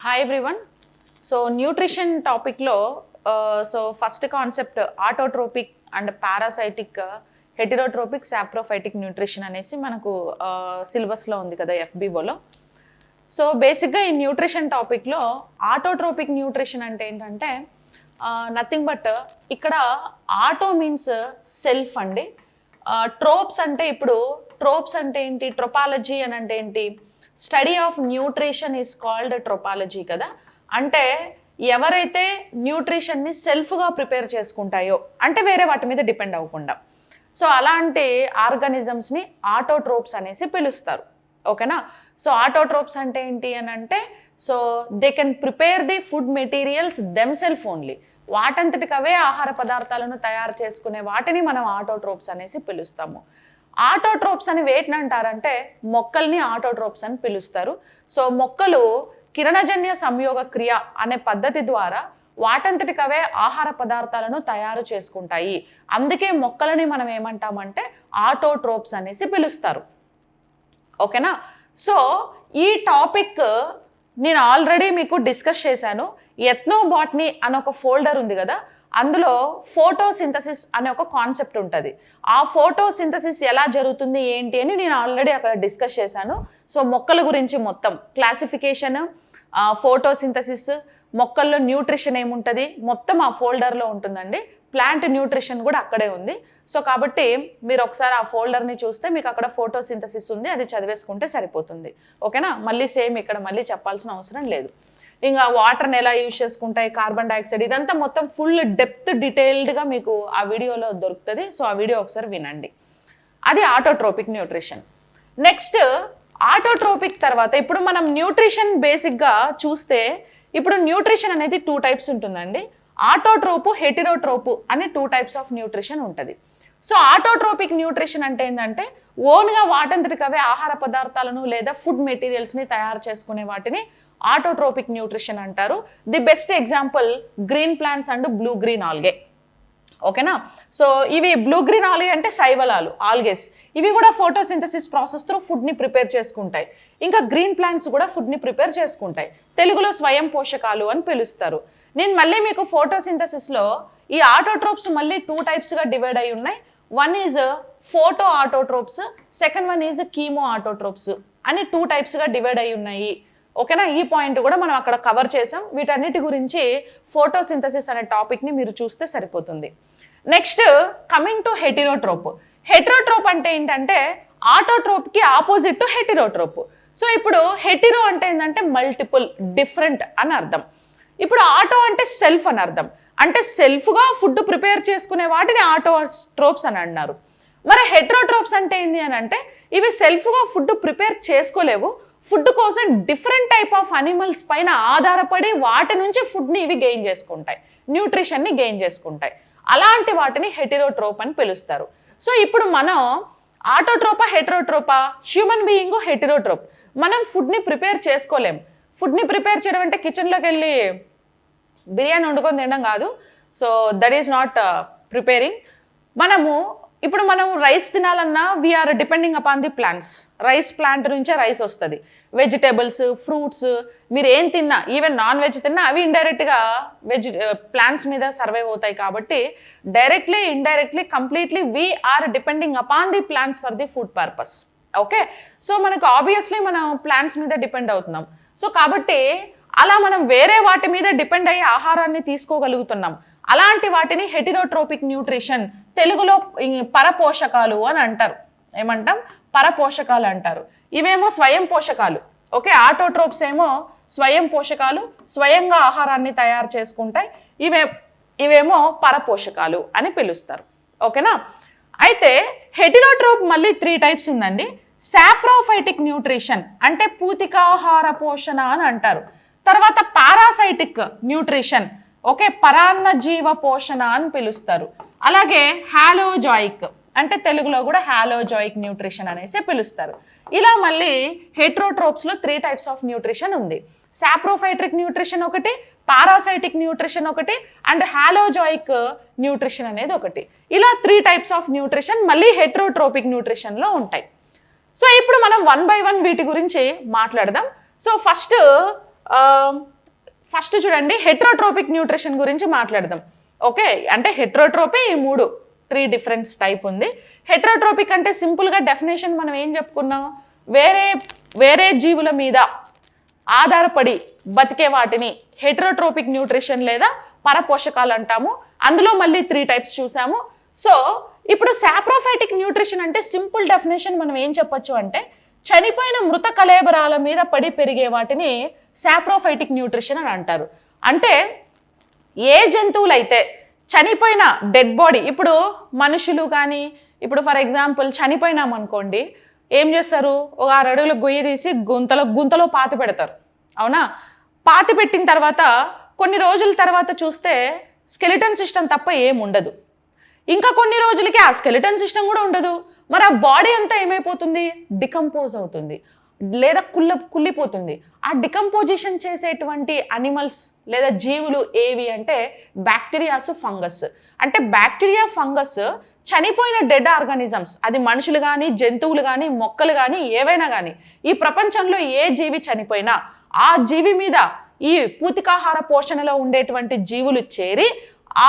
Hi everyone. So nutrition topic lo so first concept autotrophic and parasitic heterotrophic saprophytic nutrition అనేసి మనకు syllabus లో ఉంది కదా FBO లో. సో బేసిక్గా ఈ న్యూట్రిషన్ టాపిక్లో ఆటోట్రోపిక్ న్యూట్రిషన్ అంటే ఏంటంటే నథింగ్ బట్ ఇక్కడ ఆటో మీన్స్ సెల్ఫ్ అండి. ట్రోప్స్ అంటే ఇప్పుడు ట్రోప్స్ అంటే ఏంటి, ట్రోపాలజీ అని అంటే ఏంటి, study of nutrition is called trophology కదా. అంటే ఎవరైతే న్యూట్రిషన్ని సెల్ఫ్గా ప్రిపేర్ చేసుకుంటాయో అంటే వేరే వాటి మీద డిపెండ్ అవ్వకుండా, సో అలాంటి ఆర్గానిజమ్స్ని ఆటోట్రోప్స్ అనేసి పిలుస్తారు. ఓకేనా. సో ఆటోట్రోప్స్ అంటే ఏంటి అని అంటే, so they can prepare the food materials themselves only. వాటంతటికి అవే ఆహార పదార్థాలను తయారు చేసుకునే వాటిని మనం ఆటోట్రోప్స్ అనేసి పిలుస్తాము. ఆటోట్రోప్స్ అని వేటిని అంటారంటే మొక్కల్ని ఆటోట్రోప్స్ అని పిలుస్తారు. సో మొక్కలు కిరణజన్య సంయోగ క్రియ అనే పద్ధతి ద్వారా వాటంతటికి అవే ఆహార పదార్థాలను తయారు చేసుకుంటాయి. అందుకే మొక్కలని మనం ఏమంటామంటే ఆటోట్రోప్స్ అనేసి పిలుస్తారు. ఓకేనా. సో ఈ టాపిక్ నేను ఆల్రెడీ మీకు డిస్కస్ చేశాను. ఎథ్నోబాటనీ అనే ఒక ఫోల్డర్ ఉంది కదా, అందులో ఫోటోసింథసిస్ అనే ఒక కాన్సెప్ట్ ఉంటుంది. ఆ ఫోటోసింథసిస్ ఎలా జరుగుతుంది ఏంటి అని నేను ఆల్రెడీ అక్కడ డిస్కస్ చేశాను. సో మొక్కల గురించి మొత్తం క్లాసిఫికేషన్, ఫోటోసింథసిస్, మొక్కల్లో న్యూట్రిషన్ ఏముంటుంది మొత్తం ఆ ఫోల్డర్లో ఉంటుందండి. ప్లాంట్ న్యూట్రిషన్ కూడా అక్కడే ఉంది. సో కాబట్టి మీరు ఒకసారి ఆ ఫోల్డర్ని చూస్తే మీకు అక్కడ ఫోటోసింథసిస్ ఉంది, అది చదివేసుకుంటే సరిపోతుంది. ఓకేనా. మళ్ళీ సేమ్ ఇక్కడ మళ్ళీ చెప్పాల్సిన అవసరం లేదు. ఇంకా వాటర్ని ఎలా యూజ్ చేసుకుంటాయి, కార్బన్ డైఆక్సైడ్, ఇదంతా మొత్తం ఫుల్ డెప్త్ డీటెయిల్డ్గా మీకు ఆ వీడియోలో దొరుకుతుంది. సో ఆ వీడియో ఒకసారి వినండి. అది ఆటోట్రోపిక్ న్యూట్రిషన్. నెక్స్ట్ ఆటోట్రోపిక్ తర్వాత ఇప్పుడు మనం న్యూట్రిషన్ బేసిక్గా చూస్తే, ఇప్పుడు న్యూట్రిషన్ అనేది 2 టైప్స్ ఉంటుందండి. ఆటోట్రోపు, హెటిరోట్రోపు అనే 2 టైప్స్ ఆఫ్ న్యూట్రిషన్ ఉంటుంది. సో ఆటోట్రోపిక్ న్యూట్రిషన్ అంటే ఏంటంటే ఓన్గా వాటంతటికి అవే ఆహార పదార్థాలను లేదా ఫుడ్ మెటీరియల్స్ని తయారు చేసుకునే వాటిని ఆటోట్రోపిక్ న్యూట్రిషన్ అంటారు. The best example green plants and blue green algae. ఓకేనా. సో ఇవి బ్లూ గ్రీన్ ఆల్గే అంటే శైవలాలు, ఆల్గేస్. ఇవి కూడా ఫోటోసింథసిస్ ప్రాసెస్ త్రూ ఫుడ్ని ప్రిపేర్ చేసుకుంటాయి. ఇంకా గ్రీన్ ప్లాంట్స్ కూడా ఫుడ్ని ప్రిపేర్ చేసుకుంటాయి. తెలుగులో స్వయం పోషకాలు అని పిలుస్తారు. నేను మళ్ళీ మీకు ఫోటోసింథసిస్లో ఈ ఆటోట్రోప్స్ మళ్ళీ 2 టైప్స్గా డివైడ్ అయి ఉన్నాయి. One is photo autotrophs, second one is chemo autotrophs అని 2 టైప్స్గా డివైడ్ అయి ఉన్నాయి. ఓకేనా. ఈ పాయింట్ కూడా మనం అక్కడ కవర్ చేసాం. వీటన్నిటి గురించి ఫోటోసింథసిస్ అనే టాపిక్ని మీరు చూస్తే సరిపోతుంది. Next coming to heterotroph. Heterotroph అంటే ఏంటంటే ఆటోట్రోప్కి ఆపోజిట్ హెటిరోట్రోప్. సో ఇప్పుడు హెటిరో అంటే ఏంటంటే మల్టిపుల్, డిఫరెంట్ అని అర్థం. ఇప్పుడు ఆటో అంటే సెల్ఫ్ అని అర్థం. అంటే సెల్ఫ్గా ఫుడ్ ప్రిపేర్ చేసుకునే వాటిని ఆటోట్రోప్స్ అని అన్నారు. మరి హెటిరోట్రోప్స్ అంటే ఏంటి అని అంటే ఇవి సెల్ఫ్గా ఫుడ్ ప్రిపేర్ చేసుకోలేవు. ఫుడ్ కోసం డిఫరెంట్ టైప్ ఆఫ్ అనిమల్స్ పైన ఆధారపడి వాటి నుంచి ఫుడ్ని ఇవి గెయిన్ చేసుకుంటాయి, న్యూట్రిషన్ని గెయిన్ చేసుకుంటాయి. అలాంటి వాటిని హెటిరోట్రోప్ అని పిలుస్తారు. సో ఇప్పుడు మనం ఆటోట్రోపా హెటిరోట్రోపా, హ్యూమన్ బీయింగ్ హెటిరోట్రోప్. మనం ఫుడ్ని ప్రిపేర్ చేసుకోలేం. ఫుడ్ని ప్రిపేర్ చేయడం అంటే కిచెన్లోకి వెళ్ళి బిర్యానీ వండుకొని తినడం కాదు. So that is not preparing. ఇప్పుడు మనం రైస్ తినాలన్నా we are depending upon the plants. Rice plant నుంచే రైస్ వస్తుంది. వెజిటేబుల్స్, ఫ్రూట్స్, మీరు ఏం తిన్నా, ఈవెన్ నాన్ వెజ్ తిన్నా అవి ఇండైరెక్ట్గా ప్లాంట్స్ మీద సర్వైవ్ అవుతాయి. కాబట్టి directly indirectly completely we are depending upon the plants for the food purpose. Okay. So మనకు ఆబ్వియస్లీ మనం ప్లాంట్స్ మీద డిపెండ్ అవుతున్నాం. సో కాబట్టి అలా మనం వేరే వాటి మీద డిపెండ్ అయ్యి ఆహారాన్ని తీసుకోగలుగుతున్నాం. అలాంటి వాటిని హెటిరోట్రోపిక్ న్యూట్రిషన్, తెలుగులో పరపోషకాలు అని అంటారు. ఏమంటాం? పరపోషకాలు అంటారు. ఇవేమో స్వయం పోషకాలు. ఓకే. ఆటోట్రోప్స్ ఏమో స్వయం పోషకాలు, స్వయంగా ఆహారాన్ని తయారు చేసుకుంటాయి. ఇవేమో పరపోషకాలు అని పిలుస్తారు. ఓకేనా. అయితే హెటిరోట్రోప్ మళ్ళీ 3 టైప్స్ ఉందండి. సాప్రోఫైటిక్ న్యూట్రిషన్ అంటే పూతికాహార పోషణ అని అంటారు. తర్వాత పారాసైటిక్ న్యూట్రిషన్, ఓకే, పరాన్నజీవ పోషణ అని పిలుస్తారు. అలాగే హాలోజాయిక్ అంటే తెలుగులో కూడా హాలోజాయిక్ న్యూట్రిషన్ అనేసి పిలుస్తారు. ఇలా మళ్ళీ హెటిరోట్రోప్స్లో 3 టైప్స్ ఆఫ్ న్యూట్రిషన్ ఉంది. సాప్రోఫైటిక్ న్యూట్రిషన్ ఒకటి, పారాసైటిక్ న్యూట్రిషన్ ఒకటి, అండ్ హాలోజాయిక్ న్యూట్రిషన్ అనేది ఒకటి. ఇలా 3 టైప్స్ ఆఫ్ న్యూట్రిషన్ మళ్ళీ హెటిరోట్రోపిక్ న్యూట్రిషన్లో ఉంటాయి. సో ఇప్పుడు మనం 1 by 1 వీటి గురించి మాట్లాడదాం. సో ఫస్ట్ ఫస్ట్ చూడండి హెట్రోట్రోపిక్ న్యూట్రిషన్ గురించి మాట్లాడదాం. ఓకే, అంటే హెట్రోట్రోపీ ఈ 3 డిఫరెంట్ టైప్ ఉంది. హెట్రోట్రోపిక్ అంటే సింపుల్గా డెఫినేషన్ మనం ఏం చెప్పుకున్నాం, వేరే జీవుల మీద ఆధారపడి బతికే వాటిని హెట్రోట్రోపిక్ న్యూట్రిషన్ లేదా పరపోషకాలు అంటాము. అందులో మళ్ళీ 3 టైప్స్ చూసాము. సో ఇప్పుడు సాప్రోఫైటిక్ న్యూట్రిషన్ అంటే సింపుల్ డెఫినేషన్ మనం ఏం చెప్పొచ్చు అంటే చనిపోయిన మృత కళేబరాల మీద పడి పెరిగే వాటిని సాప్రోఫైటిక్ న్యూట్రిషన్ అని అంటారు. అంటే ఏ జంతువులు అయితే చనిపోయిన డెడ్ బాడీ, ఇప్పుడు మనుషులు కానీ ఇప్పుడు ఫర్ ఎగ్జాంపుల్ చనిపోయినాం అనుకోండి, ఏం చేస్తారు, ఒక 6 అడుగులు గొయ్యి తీసి గుంతలో పాతి పెడతారు. అవునా, పాతి పెట్టిన తర్వాత కొన్ని రోజుల తర్వాత చూస్తే స్కెలిటన్ సిస్టమ్ తప్ప ఏం ఉండదు. ఇంకా కొన్ని రోజులకి ఆ స్కెలిటన్ సిస్టమ్ కూడా ఉండదు. మరి ఆ బాడీ అంతా ఏమైపోతుంది, డికంపోజ్ అవుతుంది లేదా కుళ్ళిపోతుంది. ఆ డికంపోజిషన్ చేసేటువంటి అనిమల్స్ లేదా జీవులు ఏవి అంటే బ్యాక్టీరియాస్, ఫంగస్. అంటే బ్యాక్టీరియా, ఫంగస్ చనిపోయిన డెడ్ ఆర్గానిజమ్స్, అది మనుషులు కానీ జంతువులు కానీ మొక్కలు కానీ ఏవైనా కానీ ఈ ప్రపంచంలో ఏ జీవి చనిపోయినా ఆ జీవి మీద ఈ పూతికాహార పోషణలో ఉండేటువంటి జీవులు చేరి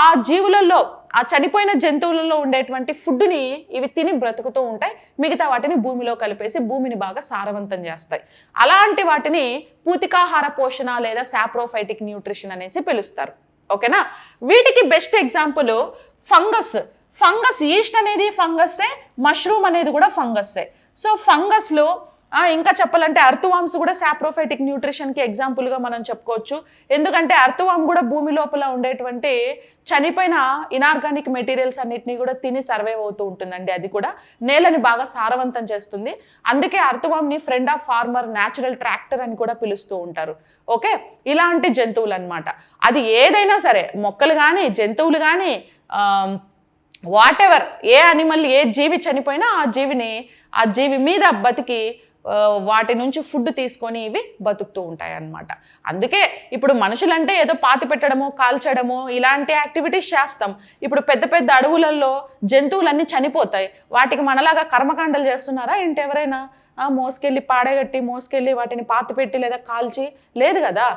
ఆ జీవులలో ఆ చనిపోయిన జంతువులలో ఉండేటువంటి ఫుడ్ని ఇవి తిని బ్రతుకుతూ ఉంటాయి. మిగతా వాటిని భూమిలో కలిపేసి భూమిని బాగా సారవంతం చేస్తాయి. అలాంటి వాటిని పూతికాహార పోషణ లేదా సాప్రోఫైటిక్ న్యూట్రిషన్ అనేసి పిలుస్తారు. ఓకేనా, వీటికి బెస్ట్ ఎగ్జాంపుల్ ఫంగస్ ఈస్ట్ అనేది ఫంగస్సే, మష్రూమ్ అనేది కూడా ఫంగస్సే. సో ఫంగస్లో ఇంకా చెప్పాలంటే అర్తువామ్స్ కూడా సాప్రోఫైటిక్ న్యూట్రిషన్కి ఎగ్జాంపుల్గా మనం చెప్పుకోవచ్చు. ఎందుకంటే అర్తువామ్ కూడా భూమి లోపల ఉండేటువంటి చనిపోయిన ఇనార్గానిక్ మెటీరియల్స్ అన్నిటినీ కూడా తిని సర్వైవ్ అవుతూ ఉంటుందండి. అది కూడా నేలని బాగా సారవంతం చేస్తుంది. అందుకే అర్తువామ్ని friend of farmer, natural tractor అని కూడా పిలుస్తూ ఉంటారు. ఓకే, ఇలాంటి జంతువులు అనమాట. అది ఏదైనా సరే, మొక్కలు కానీ జంతువులు కానీ వాట్ ఎవర్, ఏ అనిమల్ ఏ జీవి చనిపోయినా ఆ జీవి మీద బతికి వాటి నుంచి ఫుడ్ తీసుకొని ఇవి బతుకుతూ ఉంటాయి అన్నమాట. అందుకే ఇప్పుడు మనుషులంటే ఏదో పాతి పెట్టడము, కాల్చడము ఇలాంటి యాక్టివిటీస్ చేస్తాం. ఇప్పుడు పెద్ద పెద్ద అడవులలో జంతువులన్నీ చనిపోతాయి. వాటికి మనలాగా కర్మకాండలు చేస్తున్నారా ఏంటి ఎవరైనా? మోసుకెళ్ళి పాడేగట్టి మోసుకెళ్ళి వాటిని పాతి పెట్టి లేదా కాల్చి లేదు కదా.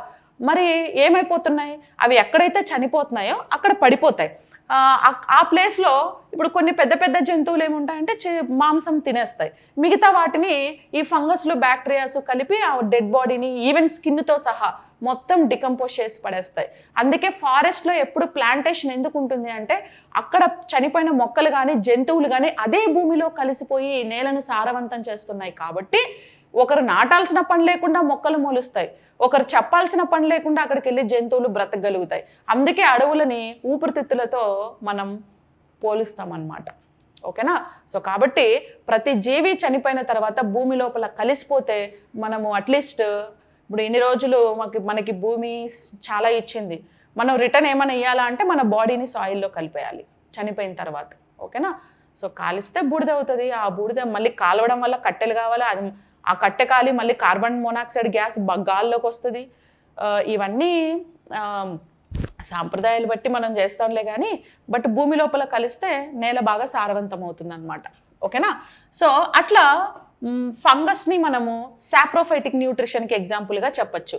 మరి ఏమైపోతున్నాయి, అవి ఎక్కడైతే చనిపోతున్నాయో అక్కడ పడిపోతాయి. ఆ ప్లేస్లో ఇప్పుడు కొన్ని పెద్ద పెద్ద జంతువులు ఏముంటాయంటే మాంసం తినేస్తాయి. మిగతా వాటిని ఈ ఫంగస్లు, బ్యాక్టీరియాస్ కలిపి ఆ డెడ్ బాడీని ఈవెన్ స్కిన్తో సహా మొత్తం డికంపోజ్ చేసి పడేస్తాయి. అందుకే ఫారెస్ట్లో ఎప్పుడు ప్లాంటేషన్ ఎందుకు ఉంటుంది అంటే అక్కడ చనిపోయిన మొక్కలు కానీ జంతువులు కానీ అదే భూమిలో కలిసిపోయి నేలను సారవంతం చేస్తున్నాయి. కాబట్టి ఒకరు నాటాల్సిన పని లేకుండా మొక్కలు మొలుస్తాయి, ఒకరు చెప్పాల్సిన పని లేకుండా అక్కడికి వెళ్ళి జంతువులు బ్రతకగలుగుతాయి. అందుకే అడవులని ఊపిరితిత్తులతో మనం పోలుస్తామన్నమాట. ఓకేనా. సో కాబట్టి ప్రతి జీవి చనిపోయిన తర్వాత భూమి లోపల కలిసిపోతే మనము అట్లీస్ట్ ఇప్పుడు ఇన్ని రోజులు మనకి భూమి చాలా ఇచ్చింది, మనం రిటర్న్ ఏమైనా ఇవ్వాలా అంటే మన బాడీని సాయిల్లో కలిపేయాలి చనిపోయిన తర్వాత. ఓకేనా. సో కాలిస్తే బూడిద అవుతుంది. ఆ బూడిద మళ్ళీ కాలవడం వల్ల కట్టెలు కావాలి, అది ఆ కట్టె కాలి మళ్ళీ కార్బన్ మోనాక్సైడ్ గ్యాస్ గాల్లోకి వస్తుంది. ఇవన్నీ సాంప్రదాయాలు బట్టి మనం చేస్తాంలే కానీ బట్ భూమి లోపల కలిస్తే నేల బాగా సారవంతం అవుతుంది అనమాట. ఓకేనా. సో అట్లా ఫంగస్ని మనము సాప్రోఫైటిక్ న్యూట్రిషన్కి ఎగ్జాంపుల్గా చెప్పచ్చు.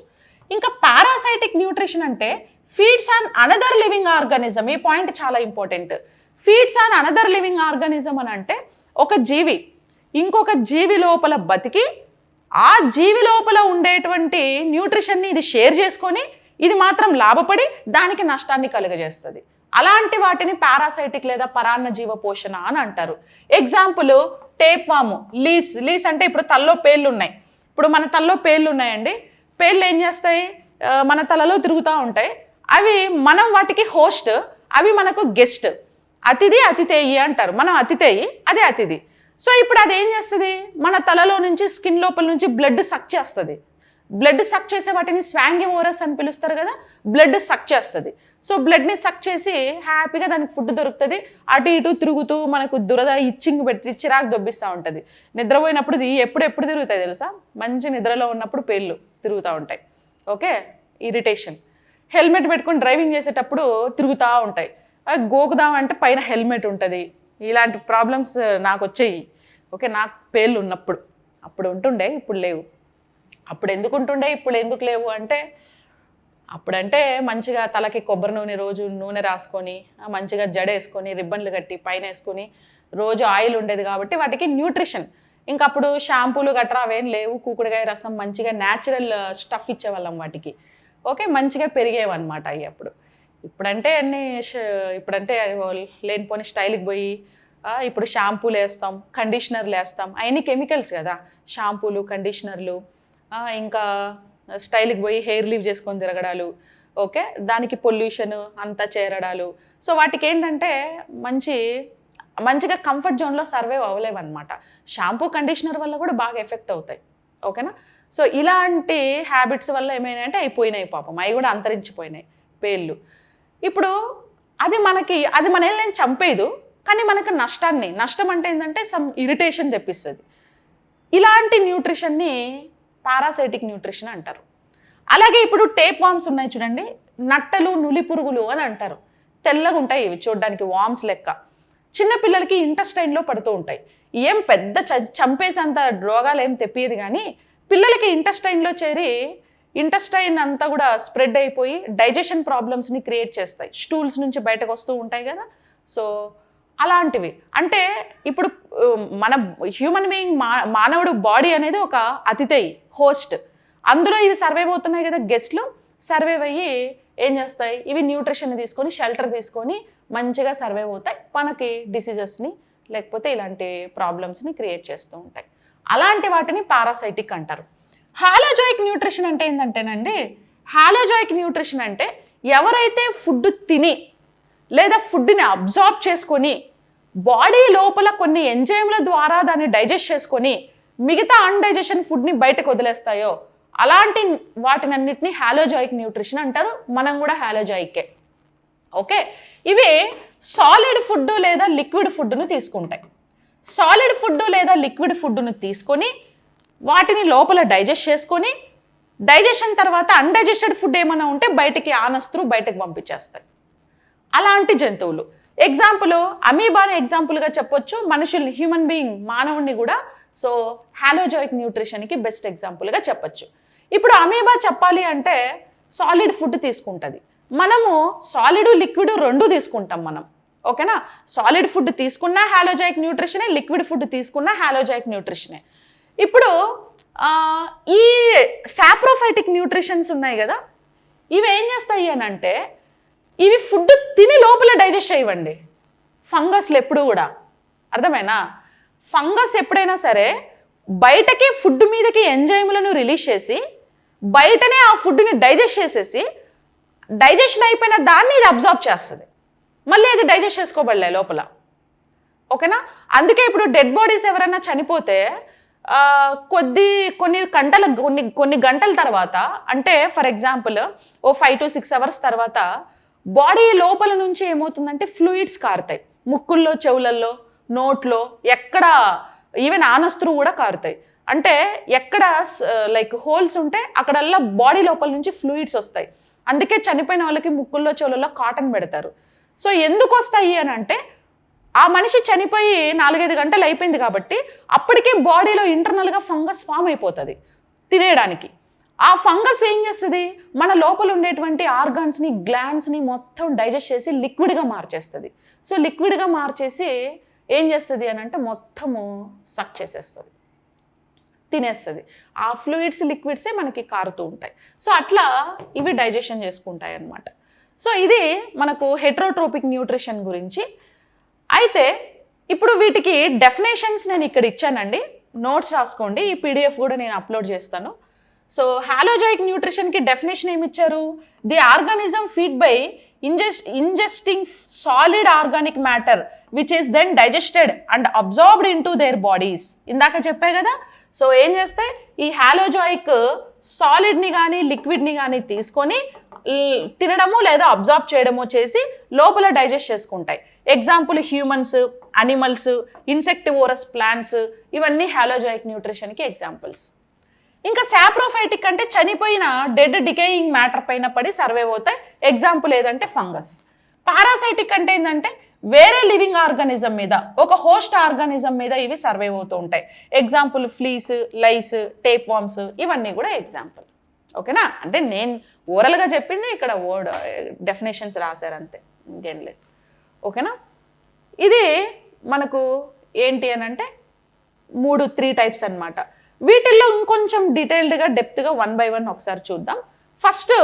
ఇంకా పారాసైటిక్ న్యూట్రిషన్ అంటే feeds on another living organism. ఈ పాయింట్ చాలా important. Feeds on another living organism అని అంటే ఒక జీవి ఇంకొక జీవి లోపల బతికి ఆ జీవి లోపల ఉండేటువంటి న్యూట్రిషన్ని ఇది షేర్ చేసుకొని ఇది మాత్రం లాభపడి దానికి నష్టాన్ని కలుగజేస్తుంది. అలాంటి వాటిని పారాసైటిక్ లేదా పరాన్న జీవ పోషణ అని అంటారు. ఎగ్జాంపుల్ టేప్ వాము, లీస్ అంటే ఇప్పుడు తలలో పేర్లు ఉన్నాయి. ఇప్పుడు మన తలలో పేర్లు ఉన్నాయండి. పేర్లు ఏం చేస్తాయి, మన తలలో తిరుగుతూ ఉంటాయి. అవి మనం వాటికి హోస్ట్, అవి మనకు గెస్ట్. అతిథి అతిథేయి అంటారు. మనం అతిథేయి, అదే అతిథి. సో ఇప్పుడు అది ఏం చేస్తుంది, మన తలలో నుంచి స్కిన్ లోపల నుంచి బ్లడ్ సక్ చేస్తుంది. బ్లడ్ సక్ చేసే వాటిని స్వాంగివోరస్ అని పిలుస్తారు కదా. బ్లడ్ సక్ చేస్తుంది. సో బ్లడ్ని సక్ చేసి హ్యాపీగా దానికి ఫుడ్ దొరుకుతుంది. అటు ఇటు తిరుగుతూ మనకు దురద ఇచ్చింగ్ పెట్టి చిరాకు దొబ్బిస్తూ ఉంటుంది. నిద్రపోయినప్పుడు ఎప్పుడు తిరుగుతాయి తెలుసా, మంచి నిద్రలో ఉన్నప్పుడు పేర్లు తిరుగుతూ ఉంటాయి. Okay, irritation. హెల్మెట్ పెట్టుకొని డ్రైవింగ్ చేసేటప్పుడు తిరుగుతూ ఉంటాయి. గోకుదామంటే పైన హెల్మెట్ ఉంటుంది. ఇలాంటి ప్రాబ్లమ్స్ నాకు వచ్చాయి. ఓకే, నాకు పేర్లు ఉన్నప్పుడు అప్పుడు ఉంటుండే, ఇప్పుడు లేవు. అప్పుడు ఎందుకు ఉంటుండే ఇప్పుడు ఎందుకు లేవు అంటే, అప్పుడంటే మంచిగా తలకి కొబ్బరి నూనె రోజు నూనె రాసుకొని మంచిగా జడేసుకొని రిబ్బన్లు కట్టి పైన వేసుకొని రోజు ఆయిల్ ఉండేది కాబట్టి వాటికి న్యూట్రిషన్. ఇంకా అప్పుడు షాంపూలు గట్రా అవేం లేవు, కూకుడుకాయ రసం మంచిగా న్యాచురల్ స్టఫ్ ఇచ్చేవాళ్ళం వాటికి. ఓకే, మంచిగా పెరిగేవన్నమాట అవి అప్పుడు. ఇప్పుడంటే ఇప్పుడంటే లేనిపోని స్టైల్కి పోయి ఇప్పుడు షాంపూలు వేస్తాం, కండిషనర్లు వేస్తాం, అవన్నీ కెమికల్స్ కదా. షాంపూలు, కండిషనర్లు, ఇంకా స్టైల్కి పోయి హెయిర్ లీవ్ చేసుకొని తిరగడాలు. ఓకే, దానికి పొల్యూషన్ అంతా చేరడాలు. సో వాటికి ఏంటంటే మంచిగా కంఫర్ట్ జోన్లో సర్వైవ్ అవ్వలేవన్నమాట. షాంపూ కండిషనర్ వల్ల కూడా బాగా ఎఫెక్ట్ అవుతాయి. ఓకేనా. సో ఇలాంటి హ్యాబిట్స్ వల్ల ఏమైనాయంటే అయిపోయినాయి పాపం, అవి కూడా అంతరించిపోయినాయి పేర్లు. ఇప్పుడు అది మనల్ని చంపేదు, కానీ మనకు నష్టం అంటే ఏంటంటే సమ్ ఇరిటేషన్ తెప్పిస్తుంది. ఇలాంటి న్యూట్రిషన్ని పారాసైటిక్ న్యూట్రిషన్ అంటారు. అలాగే ఇప్పుడు టేప్ వామ్స్ ఉన్నాయి చూడండి, నట్టలు, నులి పురుగులు అని అంటారు. తెల్లగా ఉంటాయి ఇవి చూడడానికి, వామ్స్ లెక్క. చిన్నపిల్లలకి ఇంటెస్టైన్లో పడుతూ ఉంటాయి. ఏం పెద్ద చంపేసేంత రోగాలు ఏం తెప్పియదు, కానీ పిల్లలకి ఇంటెస్టైన్లో చేరి ఇంటెస్టైన్ అంతా కూడా స్ప్రెడ్ అయిపోయి డైజెషన్ ప్రాబ్లమ్స్ని క్రియేట్ చేస్తాయి. స్టూల్స్ నుంచి బయటకు వస్తూ ఉంటాయి కదా. సో అలాంటివి అంటే ఇప్పుడు మన హ్యూమన్ బీయింగ్ మానవుడు బాడీ అనేది ఒక అతిథేయి, హోస్ట్. అందులో ఇవి సర్వైవ్ అవుతున్నాయి కదా, గెస్ట్లు సర్వైవ్ అయ్యి ఏం చేస్తాయి, ఇవి న్యూట్రిషన్ తీసుకొని షెల్టర్ తీసుకొని మంచిగా సర్వైవ్ అవుతాయి, మనకి డిసీజెస్ని లేకపోతే ఇలాంటి ప్రాబ్లమ్స్ని క్రియేట్ చేస్తూ ఉంటాయి. అలాంటి వాటిని పారాసైటిక్ అంటారు. హాలోజాయిక్ న్యూట్రిషన్ అంటే ఏంటంటేనండి, హాలోజాయిక్ న్యూట్రిషన్ అంటే ఎవరైతే ఫుడ్ తిని లేదా ఫుడ్ని అబ్జార్బ్ చేసుకొని బాడీ లోపల కొన్ని ఎంజైమ్ల ద్వారా దాన్ని డైజెస్ట్ చేసుకొని మిగతా అన్డైజెషన్ ఫుడ్ని బయటకు వదిలేస్తాయో అలాంటి వాటినన్నిటిని హాలోజాయిక్ న్యూట్రిషన్ అంటారు. మనం కూడా హాలోజాయికే. ఓకే, ఇవి సాలిడ్ ఫుడ్ లేదా లిక్విడ్ ఫుడ్ను తీసుకుంటాయి. సాలిడ్ ఫుడ్ లేదా లిక్విడ్ ఫుడ్ను తీసుకొని వాటిని లోపల డైజెస్ట్ చేసుకొని డైజెషన్ తర్వాత అన్డైజెస్టెడ్ ఫుడ్ ఏమైనా ఉంటే బయటికి ఆనస్తూ బయటకు పంపించేస్తాయి. అలాంటి జంతువులు ఎగ్జాంపుల్ అమీబాని ఎగ్జాంపుల్గా చెప్పొచ్చు. మనుషుల్ని, హ్యూమన్ బీయింగ్ మానవుడిని కూడా సో హాలోజాయిక్ న్యూట్రిషన్కి బెస్ట్ ఎగ్జాంపుల్గా చెప్పొచ్చు. ఇప్పుడు అమీబా చెప్పాలి అంటే సాలిడ్ ఫుడ్ తీసుకుంటుంది, మనము సాలిడ్ లిక్విడ్ రెండు తీసుకుంటాం మనం. ఓకేనా, సాలిడ్ ఫుడ్ తీసుకున్నా హాలోజాయిక్ న్యూట్రిషనే, లిక్విడ్ ఫుడ్ తీసుకున్నా హాలోజాయిక్ న్యూట్రిషనే. ఇప్పుడు ఈ సాప్రోఫైటిక్ న్యూట్రిషన్స్ ఉన్నాయి కదా, ఇవి ఏం చేస్తాయి అని అంటే ఇవి ఫుడ్ తిని లోపల డైజెస్ట్ చేయవండి. ఫంగస్లు ఎప్పుడు కూడా, అర్థమైనా, ఫంగస్ ఎప్పుడైనా సరే బయటకి ఫుడ్ మీదకి ఎంజైమ్లను రిలీజ్ చేసి బయటనే ఆ ఫుడ్ని డైజెస్ట్ చేసేసి డైజెషన్ అయిపోయిన దాన్ని ఇది అబ్జార్బ్ చేస్తుంది, మళ్ళీ అది డైజెస్ట్ చేసుకోబడలే లోపల. ఓకేనా, అందుకే ఇప్పుడు డెడ్ బాడీస్ ఎవరైనా చనిపోతే కొన్ని గంటల తర్వాత, అంటే ఫర్ ఎగ్జాంపుల్ 5 to 6 hours తర్వాత బాడీ లోపల నుంచి ఏమవుతుందంటే ఫ్లూయిడ్స్ కారుతాయి, ముక్కుల్లో, చెవులల్లో, నోట్లో, ఎక్కడ ఈవెన్ ఆనస్త్రు కూడా కారుతాయి. అంటే ఎక్కడ లైక్ హోల్స్ ఉంటే అక్కడల్లా బాడీ లోపల నుంచి ఫ్లూయిడ్స్ వస్తాయి. అందుకే చనిపోయిన వాళ్ళకి ముక్కుల్లో, చెవులలో కాటన్ పెడతారు. సో ఎందుకు వస్తాయి అని అంటే ఆ మనిషి చనిపోయి 4-5 గంటలు అయిపోయింది కాబట్టి అప్పటికే బాడీలో ఇంటర్నల్గా ఫంగస్ ఫామ్ అయిపోతుంది తినేయడానికి. ఆ ఫంగస్ ఏం చేస్తుంది, మన లోపల ఉండేటువంటి ఆర్గాన్స్ని, గ్లాండ్స్ని మొత్తం డైజెస్ట్ చేసి లిక్విడ్గా మార్చేస్తుంది. సో లిక్విడ్గా మార్చేసి ఏం చేస్తుంది అని అంటే మొత్తము సక్ చేసేస్తుంది, తినేస్తుంది. ఆ ఫ్లూయిడ్స్, లిక్విడ్సే మనకి కారుతూ ఉంటాయి. సో అట్లా ఇవి డైజెషన్ చేసుకుంటాయి అన్నమాట. సో ఇది మనకు హెటరోట్రోపిక్ న్యూట్రిషన్ గురించి. అయితే ఇప్పుడు వీటికి డెఫినేషన్స్ నేను ఇక్కడ ఇచ్చానండి, నోట్స్ రాసుకోండి. ఈ పీడిఎఫ్ కూడా నేను అప్లోడ్ చేస్తాను. సో హాలోజాయిక్ న్యూట్రిషన్కి డెఫినేషన్ ఏమి ఇచ్చారు, the organism feed by ingesting solid organic matter which is then digested and absorbed into their bodies. ఇందాక చెప్పే కదా. సో ఏం చేస్తాయి, ఈ హాలోజాయిక్ సాలిడ్ని కానీ లిక్విడ్ని కానీ తీసుకొని తినడము లేదా అబ్జార్బ్ చేయడము చేసి లోపల డైజెస్ట్ చేసుకుంటాయి. Example humans, animals, insectivorous plants, ఇవన్నీ హాలోజాయిక్ న్యూట్రిషన్కి ఎగ్జాంపుల్స్. ఇంకా సాప్రోఫైటిక్ అంటే చనిపోయిన డెడ్ డికేయింగ్ మ్యాటర్ పైన పడి సర్వైవ్ అవుతాయి. ఎగ్జాంపుల్ ఏదంటే ఫంగస్. పారాసైటిక్ అంటే ఏంటంటే వేరే లివింగ్ ఆర్గానిజం మీద, ఒక హోస్ట్ ఆర్గానిజం మీద ఇవి సర్వైవ్ అవుతూ ఉంటాయి. ఎగ్జాంపుల్ ఫ్లీస్, లైస్, టేప్ వామ్స్, ఇవన్నీ కూడా ఎగ్జాంపుల్. ఓకేనా? అంటే నేను ఓరల్గా చెప్పింది, ఇక్కడ వర్డ్ డెఫినేషన్స్ రాశారు అంతే, ఇంకేం లేదు. ఓకేనా? ఇది మనకు ఏంటి అని అంటే 3 టైప్స్ అన్నమాట. వీటిల్లో ఇంకొంచెం డీటెయిల్డ్గా డెప్త్గా 1 by 1 ఒకసారి చూద్దాం. ఫస్ట్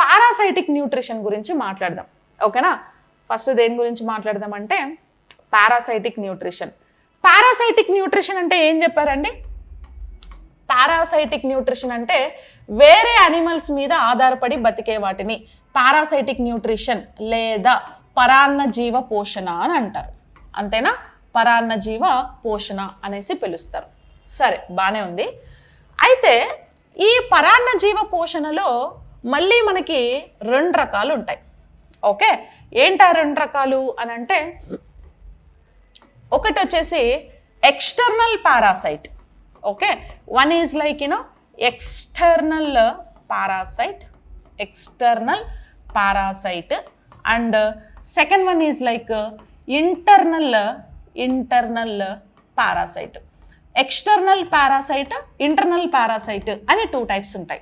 పారాసైటిక్ న్యూట్రిషన్ గురించి మాట్లాడదాం. ఓకేనా? ఫస్ట్ దేని గురించి మాట్లాడదాం అంటే పారాసైటిక్ న్యూట్రిషన్. పారాసైటిక్ న్యూట్రిషన్ అంటే ఏం చెప్పారండి? పారాసైటిక్ న్యూట్రిషన్ అంటే వేరే అనిమల్స్ మీద ఆధారపడి బతికే వాటిని పారాసైటిక్ న్యూట్రిషన్ లేదా పరాన్న జీవ పోషణ అని అంటారు. అంతేనా? పరాన్న జీవ పోషణ అనేసి పిలుస్తారు. సరే, బాగానే ఉంది. అయితే ఈ పరాన్న జీవ పోషణలో మళ్ళీ మనకి 2 రకాలు ఉంటాయి. ఓకే, ఏంటా 2 రకాలు అని అంటే, ఒకటి వచ్చేసి external parasite. Okay, one is like external parasite and second one is like internal parasite. External parasite, internal parasite అని 2 టైప్స్ ఉంటాయి.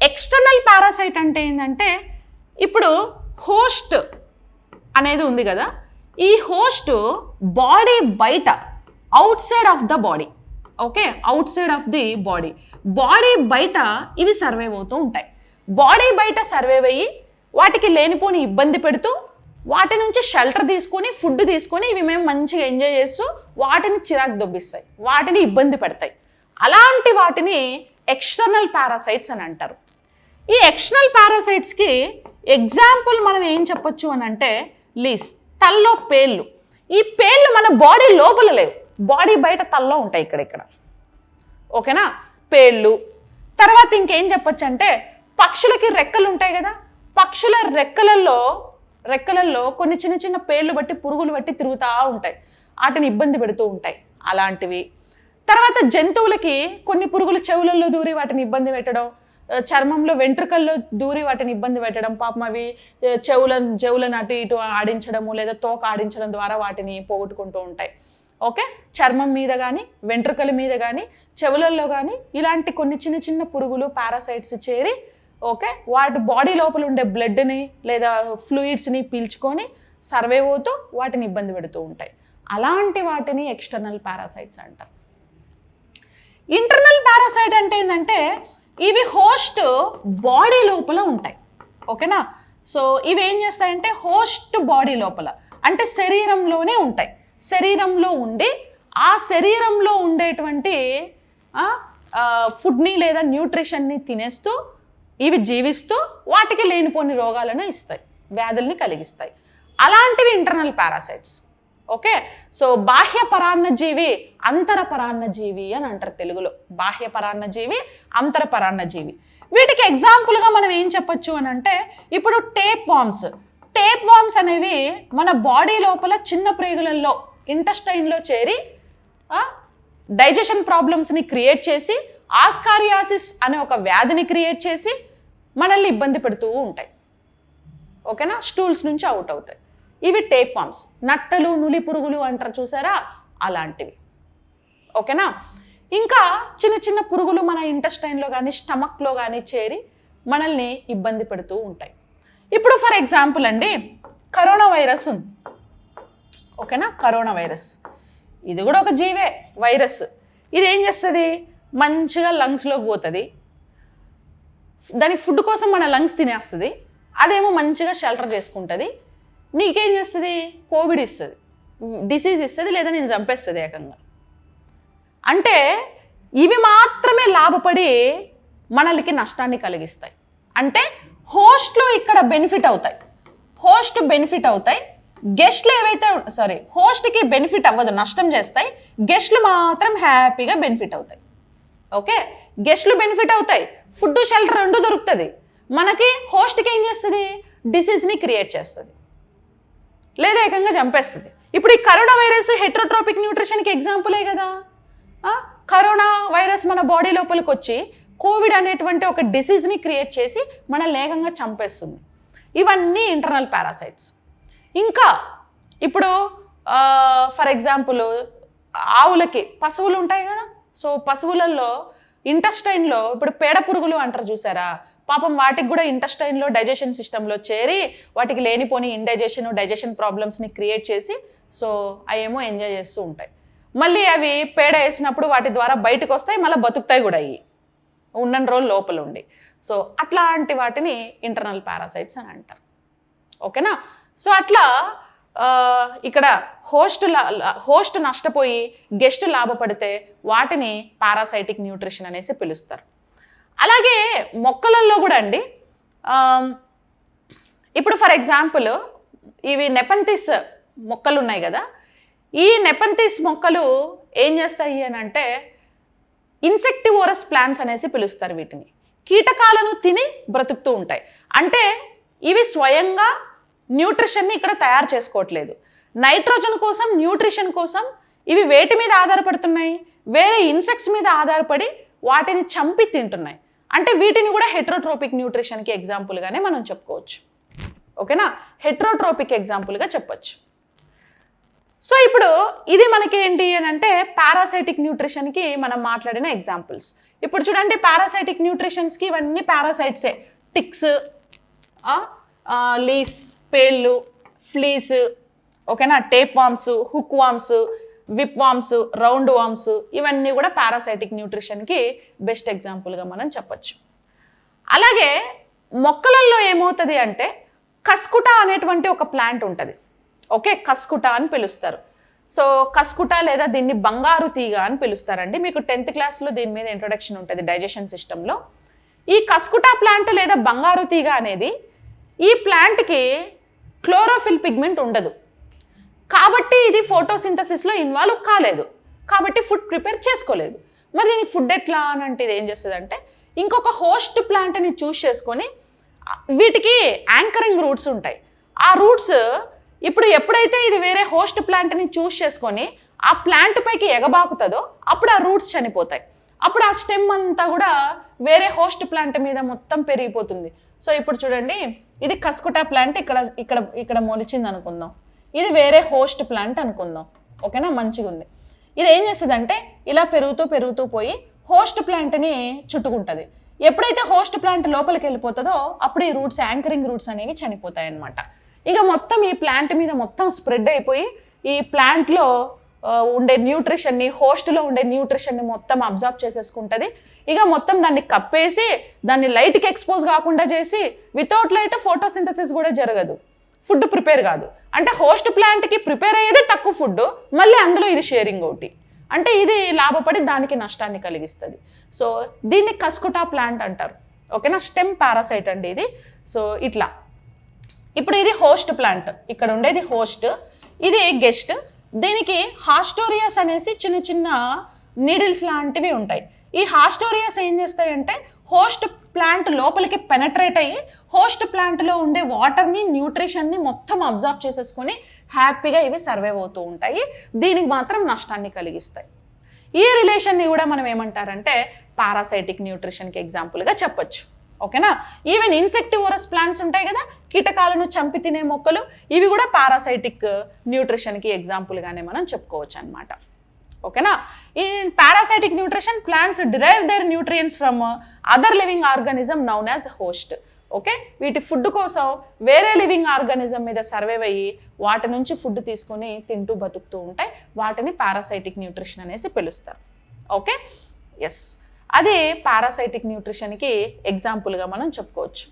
ఎక్స్టర్నల్ పారాసైట్ అంటే ఏంటంటే, ఇప్పుడు హోస్ట్ అనేది ఉంది కదా, ఈ హోస్ట్ బాడీ బయట, out side of the body, okay, out side of the body బయట ఇవి సర్వైవ్ అవుతూ ఉంటాయి. బాడీ బయట సర్వైవ్ అయ్యి వాటికి లేనిపోని ఇబ్బంది పెడుతూ, వాటి నుంచి షెల్టర్ తీసుకొని, ఫుడ్ తీసుకొని, ఇవి మేము మంచిగా ఎంజాయ్ చేస్తూ వాటిని చిరాకు దొబ్బిస్తాయి, వాటిని ఇబ్బంది పెడతాయి. అలాంటి వాటిని ఎక్స్టర్నల్ పారాసైట్స్ అని అంటారు. ఈ ఎక్స్టర్నల్ పారాసైట్స్కి ఎగ్జాంపుల్ మనం ఏం చెప్పొచ్చు అని అంటే, లీస్, తల్లో పేళ్ళు. ఈ పేళ్ళు మన బాడీ లోపల లేవు, బాడీ బయట తల్లో ఉంటాయి, ఇక్కడ. ఓకేనా? పేళ్ళు. తర్వాత ఇంకేం చెప్పొచ్చు అంటే, పక్షులకి రెక్కలు ఉంటాయి కదా, పక్షుల రెక్కలలో కొన్ని చిన్న చిన్న పేర్లు బట్టి, పురుగులు బట్టి తిరుగుతూ ఉంటాయి, వాటిని ఇబ్బంది పెడుతూ ఉంటాయి, అలాంటివి. తర్వాత జంతువులకి కొన్ని పురుగులు చెవులలో దూరి వాటిని ఇబ్బంది పెట్టడం, చర్మంలో వెంట్రుకల్లో దూరి వాటిని ఇబ్బంది పెట్టడం, పాపం అవి చెవులను అటు ఇటు ఆడించడము లేదా తోక ఆడించడం ద్వారా వాటిని పోగొట్టుకుంటూ ఉంటాయి. ఓకే, చర్మం మీద కానీ, వెంట్రుకల మీద కానీ, చెవులలో కానీ ఇలాంటి కొన్ని చిన్న చిన్న పురుగులు, పారాసైట్స్ చేరి, ఓకే, వాటి బాడీ లోపల ఉండే బ్లడ్ని లేదా ఫ్లూయిడ్స్ని పీల్చుకొని సర్వైవ్ అవుతూ వాటిని ఇబ్బంది పెడుతూ ఉంటాయి. అలాంటి వాటిని ఎక్స్టర్నల్ పారాసైట్స్ అంటారు. ఇంటర్నల్ పారాసైట్ అంటే ఏంటంటే, ఇవి హోస్ట్ బాడీ లోపల ఉంటాయి. ఓకేనా? సో ఇవి ఏం చేస్తాయంటే, హోస్ట్ బాడీ లోపల అంటే శరీరంలోనే ఉంటాయి. శరీరంలో ఉండి ఆ శరీరంలో ఉండేటువంటి ఫుడ్ని లేదా న్యూట్రిషన్ని తినేస్తూ ఇవి జీవిస్తూ వాటికి లేనిపోని రోగాలను ఇస్తాయి, వ్యాధుల్ని కలిగిస్తాయి. అలాంటివి ఇంటర్నల్ పారాసైట్స్. ఓకే, సో బాహ్య పరాన్నజీవి, అంతర పరాన్నజీవి అని అంటారు తెలుగులో. బాహ్య పరాన్నజీవి, అంతర పరాన్నజీవి. వీటికి ఎగ్జాంపుల్గా మనం ఏం చెప్పొచ్చు అని అంటే, ఇప్పుడు టేప్ వామ్స్ అనేవి మన బాడీ లోపల చిన్న ప్రేగులలో, ఇంటెస్టైన్లో చేరి డైజెషన్ ప్రాబ్లమ్స్ని క్రియేట్ చేసి, ఆస్కారియాసిస్ అనే ఒక వ్యాధిని క్రియేట్ చేసి మనల్ని ఇబ్బంది పెడుతూ ఉంటాయి. ఓకేనా? స్టూల్స్ నుంచి అవుట్ అవుతాయి. ఇవి టేప్ వామ్స్. నట్టలు, నులి పురుగులు అంటారు చూసారా, అలాంటివి. ఓకేనా? ఇంకా చిన్న చిన్న పురుగులు మన ఇంటెస్టైన్లో కానీ, స్టమక్లో కానీ చేరి మనల్ని ఇబ్బంది పెడుతూ ఉంటాయి. ఇప్పుడు ఫర్ ఎగ్జాంపుల్ అండి, కరోనా వైరస్ ఉంది. ఓకేనా? కరోనా వైరస్ ఇది కూడా ఒక జీవే, వైరస్. ఇది ఏం చేస్తుంది? మంచిగా లంగ్స్లోకి పోతుంది, దాని ఫుడ్ కోసం మన లంగ్స్ తినేస్తుంది, అదేమో మంచిగా షెల్టర్ చేసుకుంటుంది. నీకేం చేస్తుంది? కోవిడ్ ఇస్తుంది, డిసీజ్ ఇస్తుంది, లేదా నేను చంపేస్తుంది ఏకంగా. అంటే ఇవి మాత్రమే లాభపడి మనల్కి నష్టాన్ని కలిగిస్తాయి. అంటే హోస్ట్లు ఇక్కడ బెనిఫిట్ అవుతాయి, గెస్ట్లు ఏవైతే హోస్ట్కి బెనిఫిట్ అవ్వదు, నష్టం చేస్తాయి. గెస్ట్లు మాత్రం హ్యాపీగా బెనిఫిట్ అవుతాయి. ఓకే, గెస్ట్లు బెనిఫిట్ అవుతాయి, ఫుడ్ షెల్టర్ 2 దొరుకుతుంది. మనకి హోస్ట్కి ఏం చేస్తుంది? డిసీజ్ని క్రియేట్ చేస్తుంది, లేదా ఏకంగా చంపేస్తుంది. ఇప్పుడు ఈ కరోనా వైరస్ హెటరోట్రోపిక్ న్యూట్రిషన్కి ఎగ్జాంపులే కదా. కరోనా వైరస్ మన బాడీ లోపలికి వచ్చి కోవిడ్ అనేటువంటి ఒక డిసీజ్ని క్రియేట్ చేసి మనల్ని ఏకంగా చంపేస్తుంది. ఇవన్నీ ఇంటర్నల్ పారాసైట్స్. ఇంకా ఇప్పుడు ఫర్ ఎగ్జాంపుల్ ఆవులకి పశువులు ఉంటాయి కదా, సో పశువులలో ఇంటెస్టైన్లో ఇప్పుడు పేడ పురుగులు అంటారు చూసారా, పాపం వాటికి కూడా ఇంటెస్టైన్లో డైజెషన్ సిస్టంలో చేరి వాటికి లేనిపోని డైజెషన్ ప్రాబ్లమ్స్ని క్రియేట్ చేసి సో అవేమో ఎంజాయ్ చేస్తూ ఉంటాయి. మళ్ళీ అవి పేడ వేసినప్పుడు వాటి ద్వారా బయటకు వస్తాయి, మళ్ళీ బతుకుతాయి కూడా అయ్యి ఉన్న రోజులు లోపల ఉండి. సో అట్లాంటి వాటిని ఇంటర్నల్ పారాసైట్స్ అని అంటారు. ఓకేనా. సో అట్లా ఇక్కడ హోస్ట్ నష్టపోయి గెస్ట్ లాభపడితే వాటిని పారాసైటిక్ న్యూట్రిషన్ అనేసి పిలుస్తారు. అలాగే మొక్కలలో కూడా అండి, ఇప్పుడు ఫర్ ఎగ్జాంపుల్ ఇవి నెపంతిస్ మొక్కలు ఉన్నాయి కదా, ఈ నెపంతిస్ మొక్కలు ఏం చేస్తాయి అని అంటే ఇన్సెక్టివోరస్ ప్లాంట్స్ అనేసి పిలుస్తారు వీటిని. కీటకాలను తిని బ్రతుకుతూ ఉంటాయి. అంటే ఇవి స్వయంగా న్యూట్రిషన్ని ఇక్కడ తయారు చేసుకోవట్లేదు. నైట్రోజన్ కోసం, న్యూట్రిషన్ కోసం ఇవి వేటి మీద ఆధారపడుతున్నాయి, వేరే ఇన్సెక్ట్స్ మీద ఆధారపడి వాటిని చంపి తింటున్నాయి. అంటే వీటిని కూడా హెట్రోట్రోపిక్ న్యూట్రిషన్కి ఎగ్జాంపుల్గానే మనం చెప్పుకోవచ్చు. ఓకేనా, హెట్రోట్రోపిక్ ఎగ్జాంపుల్గా చెప్పచ్చు. సో ఇప్పుడు ఇది మనకి ఏంటి అని అంటే పారాసైటిక్ న్యూట్రిషన్కి మనం మాట్లాడిన ఎగ్జాంపుల్స్. ఇప్పుడు చూడండి, పారాసైటిక్ న్యూట్రిషన్స్కి ఇవన్నీ పారాసైట్సే. టిక్స్, లీస్, పేళ్ళు, ఫ్లీస్, ఓకేనా, tape worms, hook worms, whip worms, round worms, ఇవన్నీ కూడా పారాసైటిక్ న్యూట్రిషన్కి బెస్ట్ ఎగ్జాంపుల్గా మనం చెప్పచ్చు. అలాగే మొక్కలలో ఏమవుతుంది అంటే కస్కుటా అనేటువంటి ఒక ప్లాంట్ ఉంటుంది. ఓకే, కస్కుటా అని పిలుస్తారు. సో కస్కుటా లేదా దీన్ని బంగారు తీగ అని పిలుస్తారండి. మీకు 10th క్లాస్లో దీని మీద ఇంట్రొడక్షన్ ఉంటుంది డైజెషన్ సిస్టంలో. ఈ కస్కుటా ప్లాంట్ లేదా బంగారు తీగ అనేది ఈ ప్లాంట్కి క్లోరోఫిల్ పిగ్మెంట్ ఉండదు కాబట్టి ఇది ఫోటోసింథసిస్లో ఇన్వాల్వ్ కాలేదు, కాబట్టి ఫుడ్ ప్రిపేర్ చేసుకోలేదు. మరి దీనికి ఫుడ్ ఎట్లా అని అంటే ఇది ఏం చేస్తుంది అంటే ఇంకొక హోస్ట్ ప్లాంట్ని చూస్ చేసుకొని, వీటికి యాంకరింగ్ రూట్స్ ఉంటాయి. ఆ రూట్స్ ఇప్పుడు ఎప్పుడైతే ఇది వేరే హోస్ట్ ప్లాంట్ని చూస్ చేసుకొని ఆ ప్లాంట్ పైకి ఎగబాకుతుందో అప్పుడు ఆ రూట్స్ చనిపోతాయి. అప్పుడు ఆ స్టెమ్ అంతా కూడా వేరే హోస్ట్ ప్లాంట్ మీద మొత్తం పెరిగిపోతుంది. సో ఇప్పుడు చూడండి, ఇది కస్కుటా ప్లాంట్ ఇక్కడ ఇక్కడ ఇక్కడ మొలిచింది అనుకుందాం, ఇది వేరే హోస్ట్ ప్లాంట్ అనుకుందాం. ఓకేనా, మంచిగా ఉంది. ఇది ఏం చేస్తుంది అంటే ఇలా పెరుగుతూ పెరుగుతూ పోయి హోస్ట్ ప్లాంట్ని చుట్టుకుంటుంది. ఎప్పుడైతే హోస్ట్ ప్లాంట్ లోపలికి వెళ్ళిపోతుందో అప్పుడు ఈ రూట్స్, యాంకరింగ్ రూట్స్ అనేవి చనిపోతాయి అన్నమాట. ఇక మొత్తం ఈ ప్లాంట్ మీద మొత్తం స్ప్రెడ్ అయిపోయి ఈ ప్లాంట్లో ఉండే న్యూట్రిషన్ని, హోస్ట్లో ఉండే న్యూట్రిషన్ని మొత్తం అబ్జర్వ్ చేసేసుకుంటుంది. ఇక మొత్తం దాన్ని కప్పేసి దాన్ని లైట్కి ఎక్స్పోజ్ కాకుండా చేసి, వితౌట్ లైట్ ఫోటోసింథసిస్ కూడా జరగదు, ఫుడ్ ప్రిపేర్ కాదు. అంటే హోస్ట్ ప్లాంట్కి ప్రిపేర్ అయ్యేది తక్కువ ఫుడ్, మళ్ళీ అందులో ఇది షేరింగ్ ఒకటి, అంటే ఇది లాభపడి దానికి నష్టాన్ని కలిగిస్తుంది. సో దీన్ని కస్కుటా ప్లాంట్ అంటారు. ఓకేనా, స్టెమ్ పారాసైట్ అండి ఇది. సో ఇట్లా ఇప్పుడు ఇది హోస్ట్ ప్లాంట్, ఇక్కడ ఉండేది హోస్ట్, ఇది గెస్ట్. దీనికి హాస్టోరియాస్ అనేసి చిన్న చిన్న నీడిల్స్ లాంటివి ఉంటాయి. ఈ హాస్టోరియాస్ ఏం చేస్తాయంటే హోస్ట్ ప్లాంట్ లోపలికి పెనట్రేట్ అయ్యి హోస్ట్ ప్లాంట్లో ఉండే వాటర్ని, న్యూట్రిషన్ని మొత్తం అబ్జర్వ్ చేసేసుకొని హ్యాపీగా ఇవి సర్వైవ్ అవుతూ ఉంటాయి. దీనికి మాత్రం నష్టాన్ని కలిగిస్తాయి. ఈ రిలేషన్ని కూడా మనం ఏమంటారంటే పారాసైటిక్ న్యూట్రిషన్కి ఎగ్జాంపుల్గా చెప్పచ్చు. ఓకేనా, ఈవెన్ ఇన్సెక్టివోరస్ ప్లాంట్స్ ఉంటాయి కదా, కీటకాలను చంపి తినే మొక్కలు, ఇవి కూడా పారాసైటిక్ న్యూట్రిషన్కి ఎగ్జాంపుల్గానే మనం చెప్పుకోవచ్చు అనమాట. ఓకేనా, ఈ parasitic nutrition plants derive their nutrients from other living organism known as host. Okay, వీటి ఫుడ్ కోసం వేరే లివింగ్ ఆర్గానిజం మీద సర్వైవ్ అయ్యి వాటి నుంచి ఫుడ్ తీసుకొని తింటూ బతుకుతూ ఉంటాయి. వాటిని పారాసైటిక్ న్యూట్రిషన్ అనేసి పిలుస్తారు. ఓకే, ఎస్, అది పారాసైటిక్ న్యూట్రిషన్కి ఎగ్జాంపుల్గా మనం చెప్పుకోవచ్చు.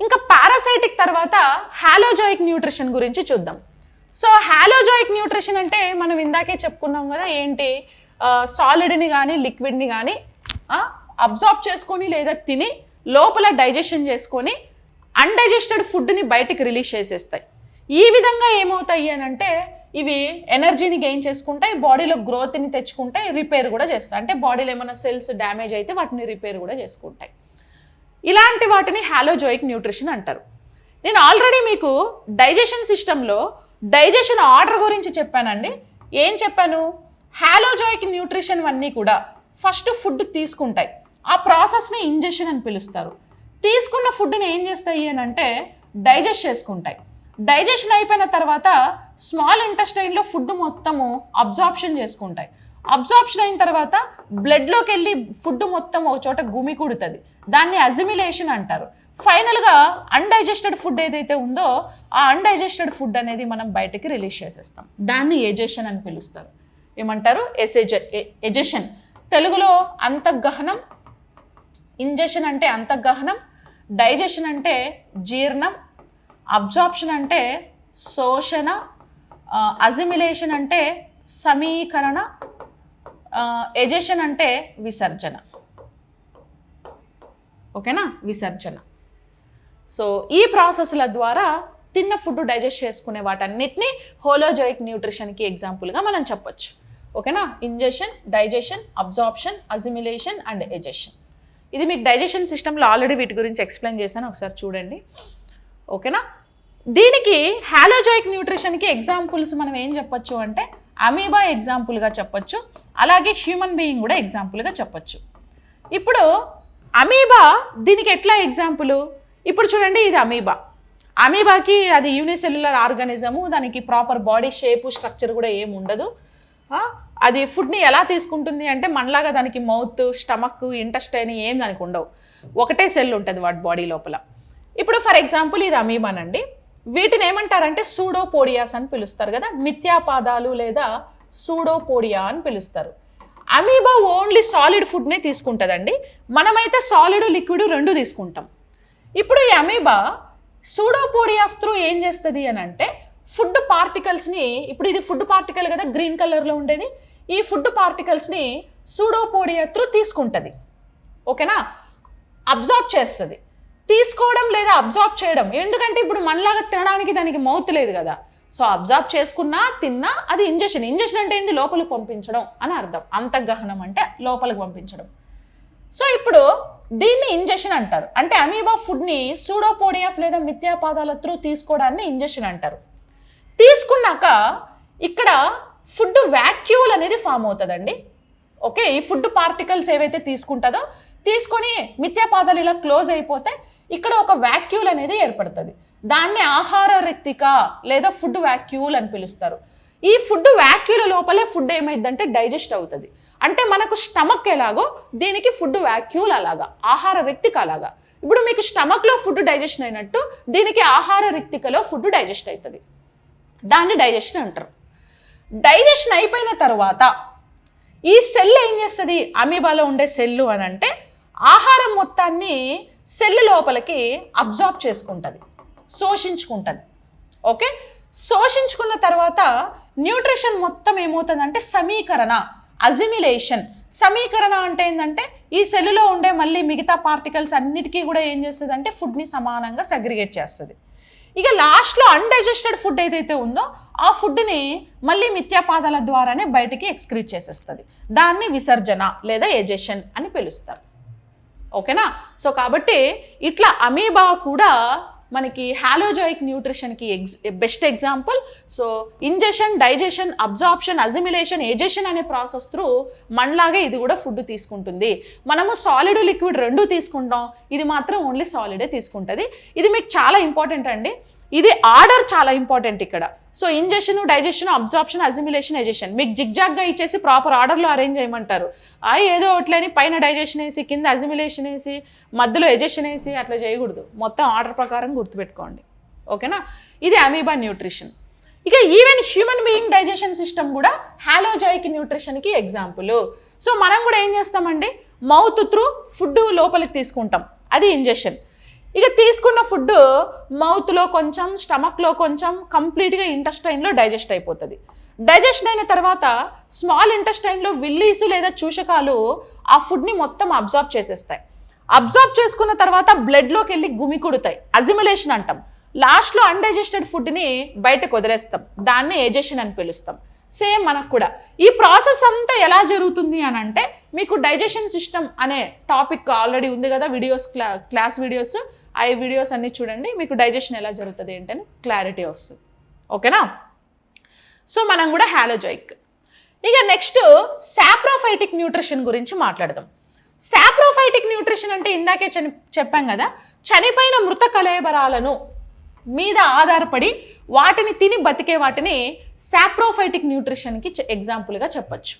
ఇంకా పారాసైటిక్ తర్వాత హాలోజోయిక్ న్యూట్రిషన్ గురించి చూద్దాం. సో హాలోజోయిక్ న్యూట్రిషన్ అంటే మనం ఇందాకే చెప్పుకున్నాం కదా, ఏంటి, సాలిడ్ని కానీ లిక్విడ్ని కానీ అబ్జార్బ్ చేసుకొని లేదా తిని లోపల డైజెషన్ చేసుకొని అన్డైజెస్టెడ్ ఫుడ్ని బయటికి రిలీజ్ చేసేస్తాయి. ఈ విధంగా ఏమవుతాయి అని అంటే ఇవి ఎనర్జీని గెయిన్ చేసుకుంటాయి, బాడీలో గ్రోత్ని తెచ్చుకుంటాయి, రిపేర్ కూడా చేస్తాయి. అంటే బాడీలో ఏమైనా సెల్స్ డ్యామేజ్ అయితే వాటిని రిపేర్ కూడా చేసుకుంటాయి. ఇలాంటి వాటిని హాలోజోయిక్ న్యూట్రిషన్ అంటారు. నేను ఆల్రెడీ మీకు డైజెషన్ సిస్టంలో డైజెషన్ ఆర్డర్ గురించి చెప్పానండి. ఏం చెప్పాను, హాలోజోయిక్ న్యూట్రిషన్ అన్నీ కూడా ఫస్ట్ ఫుడ్ తీసుకుంటాయి, ఆ ప్రాసెస్ని ఇంజెషన్ అని పిలుస్తారు. తీసుకున్న ఫుడ్ని ఏం చేస్తాయి అని అంటే డైజెస్ట్ చేసుకుంటాయి. డైజెషన్ అయిపోయిన తర్వాత స్మాల్ ఇంటెస్టైన్లో ఫుడ్ మొత్తము అబ్జార్ప్షన్ చేసుకుంటాయి. అబ్జార్ప్షన్ అయిన తర్వాత బ్లడ్లోకి వెళ్ళి ఫుడ్ మొత్తం ఒక చోట గుమికూడుతుంది. దాన్ని అసిమిలేషన్ అంటారు. ఫైనల్గా అన్డైజెస్టెడ్ ఫుడ్ ఏదైతే ఉందో ఆ అన్డైజెస్టెడ్ ఫుడ్ అనేది మనం బయటకి రిలీజ్ చేసేస్తాం. దాన్ని ఎజెషన్ అని పిలుస్తారు. ఏమంటారు? ఎజెషన్. తెలుగులో అంతఃగహనం, ఇంజెషన్ అంటే అంతఃగహనం, డైజెషన్ అంటే జీర్ణం, అబ్జార్ప్షన్ అంటే శోషణ, అసిమిలేషన్ అంటే సమీకరణ, ఎజెషన్ అంటే విసర్జన. ఓకేనా? విసర్జన. సో ఈ ప్రాసెస్ల ద్వారా తిన్న ఫుడ్ డైజెస్ట్ చేసుకునే వాటన్నిటిని హోలోజోయిక్ న్యూట్రిషన్కి ఎగ్జాంపుల్గా మనం చెప్పొచ్చు. ఓకేనా? Ingestion, digestion, absorption, assimilation and egestion. ఇది మీకు డైజెషన్ సిస్టంలో ఆల్రెడీ వీటి గురించి ఎక్స్ప్లెయిన్ చేశాను, ఒకసారి చూడండి. ఓకేనా? దీనికి హాలోజోయిక్ న్యూట్రిషన్కి ఎగ్జాంపుల్స్ మనం ఏం చెప్పొచ్చు అంటే అమీబా ఎగ్జాంపుల్గా చెప్పొచ్చు, అలాగే హ్యూమన్ బీయింగ్ కూడా ఎగ్జాంపుల్గా చెప్పొచ్చు. ఇప్పుడు అమీబా దీనికి ఎట్లా ఎగ్జాంపుల్? ఇప్పుడు చూడండి, ఇది అమీబా. అమీబాకి అది యూనిసెల్యులర్ ఆర్గానిజము, దానికి ప్రాపర్ బాడీ షేపు స్ట్రక్చర్ కూడా ఏమి ఉండదు. అది ఫుడ్ని ఎలా తీసుకుంటుంది అంటే మనలాగా దానికి మౌత్, స్టమక్, ఇంటెస్టైన్ ఏం దానికి ఉండవు. ఒకటే సెల్ ఉంటుంది వాటి బాడీ లోపల. ఇప్పుడు ఫర్ ఎగ్జాంపుల్ ఇది అమీబానండి. వీటిని ఏమంటారంటే సూడోపోడియాస్ అని పిలుస్తారు కదా, మిథ్యాపాదాలు లేదా సూడోపోడియా అని పిలుస్తారు. అమీబా ఓన్లీ సాలిడ్ ఫుడ్నే తీసుకుంటుందండి. మనమైతే సాలిడ్, లిక్విడ్ రెండు తీసుకుంటాం. ఇప్పుడు ఈ అమీబా సూడోపోడియాస్ త్రూ ఏం చేస్తుంది అని అంటే ఫుడ్ పార్టికల్స్ని, ఇప్పుడు ఇది ఫుడ్ పార్టికల్ కదా గ్రీన్ కలర్లో ఉండేది, ఈ ఫుడ్ పార్టికల్స్ని సూడోపోడియా త్రూ తీసుకుంటుంది. ఓకేనా? అబ్జార్బ్ చేస్తుంది. తీసుకోవడం లేదా అబ్జార్బ్ చేయడం, ఎందుకంటే ఇప్పుడు మనలాగా తినడానికి దానికి మౌత్ లేదు కదా. సో అబ్జార్బ్ చేసుకున్నా తిన్నా అది ఇంజెషన్. ఇంజెషన్ అంటే ఏంది? లోపలికి పంపించడం అని అర్థం. అంతఃగహనం అంటే లోపలికి పంపించడం. సో ఇప్పుడు దీన్ని ఇంజెషన్ అంటారు. అంటే అమీబా ఫుడ్ని సూడోపోడియాస్ లేదా మిథ్యాపాదాల త్రూ తీసుకోవడాన్ని ఇంజెషన్ అంటారు. తీసుకున్నాక ఇక్కడ ఫుడ్ వ్యాక్యూల్ అనేది ఫామ్ అవుతుందండి. ఓకే, ఈ ఫుడ్ పార్టికల్స్ ఏవైతే తీసుకుంటుందో తీసుకొని మిథ్యాపాదాలు ఇలా క్లోజ్ అయిపోతే ఇక్కడ ఒక వ్యాక్యూల్ అనేది ఏర్పడుతుంది. దాన్ని ఆహార రిక్తిక లేదా ఫుడ్ వ్యాక్యూల్ అని పిలుస్తారు. ఈ ఫుడ్ వ్యాక్యూల్ లోపలే ఫుడ్ ఏమైందంటే డైజెస్ట్ అవుతుంది. అంటే మనకు స్టమక్ ఎలాగో దీనికి ఫుడ్ వ్యాక్యూల్ అలాగా, ఆహార రిక్తిక అలాగా. ఇప్పుడు మీకు స్టమక్లో ఫుడ్ డైజెషన్ అయినట్టు దీనికి ఆహార రిక్తికలో ఫుడ్ డైజెస్ట్ అవుతుంది. దాన్ని డైజెషన్ అంటారు. డైజెషన్ అయిపోయిన తర్వాత ఈ సెల్ ఏం చేస్తుంది? అమీబాలో ఉండే సెల్లు అని అంటే ఆహారం మొత్తాన్ని సెల్ లోపలికి అబ్జార్బ్ చేసుకుంటుంది, శోషించుకుంటుంది. ఓకే, శోషించుకున్న తర్వాత న్యూట్రిషన్ మొత్తం ఏమవుతుందంటే సమీకరణ, అసిమిలేషన్. సమీకరణ అంటే ఏంటంటే ఈ సెల్లులో ఉండే మళ్ళీ మిగతా పార్టికల్స్ అన్నిటికీ కూడా ఏం చేస్తుంది అంటే ఫుడ్ని సమానంగా సెగ్రిగేట్ చేస్తుంది. ఇక లాస్ట్లో అన్డైజెస్టెడ్ ఫుడ్ ఏదైతే ఉందో ఆ ఫుడ్ని మళ్ళీ మిథ్యాపాదాల ద్వారానే బయటికి ఎక్స్క్రీట్ చేసేస్తుంది. దాన్ని విసర్జన లేదా ఎజెషన్ అని పిలుస్తారు. ఓకేనా? సో కాబట్టి ఇట్లా అమీబా కూడా మనకి హాలోజోయిక్ న్యూట్రిషన్కి best example. So ingestion, digestion, absorption, assimilation, egestion అనే ప్రాసెస్ త్రూ మనలాగే ఇది కూడా ఫుడ్ తీసుకుంటుంది. మనము సాలిడ్, లిక్విడ్ రెండు తీసుకుంటాం, ఇది మాత్రం ఓన్లీ సాలిడే తీసుకుంటుంది. ఇది మీకు చాలా ఇంపార్టెంట్ అండి. ఇది ఆర్డర్ చాలా ఇంపార్టెంట్ ఇక్కడ. So ingestion, digestion, absorption, assimilation, egestion మీకు జిగ్జాగ్గా ఇచ్చేసి ప్రాపర్ ఆర్డర్లో అరేంజ్ చేయమంటారు. ఏదో ఒకట్లేని పైన డైజెషన్ వేసి కింద అసిమిలేషన్ వేసి మధ్యలో ఎజెషన్ వేసి అట్లా చేయకూడదు. మొత్తం ఆర్డర్ ప్రకారం గుర్తుపెట్టుకోండి. ఓకేనా? ఇది అమీబా న్యూట్రిషన్. ఇక even human being digestion system కూడా హాలోజోయిక్ న్యూట్రిషన్కి ఎగ్జాంపుల్. సో మనం కూడా ఏం చేస్తామండి? మౌత్ త్రూ ఫుడ్ లోపలికి తీసుకుంటాం, అది ఇంజెషన్. ఇక తీసుకున్న ఫుడ్ మౌత్లో కొంచెం, స్టమక్లో కొంచెం, కంప్లీట్గా ఇంటెస్టైన్లో డైజెస్ట్ అయిపోతుంది. డైజెషన్ అయిన తర్వాత స్మాల్ ఇంటెస్టైన్లో విల్లీసు లేదా చూషకాలు ఆ ఫుడ్ని మొత్తం అబ్జార్బ్ చేసేస్తాయి. అబ్జార్బ్ చేసుకున్న తర్వాత బ్లడ్లోకి వెళ్ళి గుమికూడుతాయి, అసిమిలేషన్ అంటాం. లాస్ట్లో అన్డైజెస్టెడ్ ఫుడ్ని బయటకు వదిలేస్తాం, దాన్ని ఎజెషన్ అని పిలుస్తాం. సేమ్ మనకు కూడా ఈ ప్రాసెస్ అంతా ఎలా జరుగుతుంది అని అంటే మీకు డైజెషన్ సిస్టమ్ అనే టాపిక్ ఆల్రెడీ ఉంది కదా, వీడియోస్, క్లాస్ వీడియోస్, ఆ వీడియోస్ అన్ని చూడండి, మీకు డైజెషన్ ఎలా జరుగుతుంది ఏంటని క్లారిటీ వస్తుంది. ఓకేనా? సో మనం కూడా హాలోజోయిక్. ఇక నెక్స్ట్ సాప్రోఫైటిక్ న్యూట్రిషన్ గురించి మాట్లాడదాం. సాప్రోఫైటిక్ న్యూట్రిషన్ అంటే ఇందాకే చెప్పాం కదా, చనిపోయిన మృత కళేబరాలను మీద ఆధారపడి వాటిని తిని బతికే వాటిని సాప్రోఫైటిక్ న్యూట్రిషన్కి ఎగ్జాంపుల్గా చెప్పచ్చు.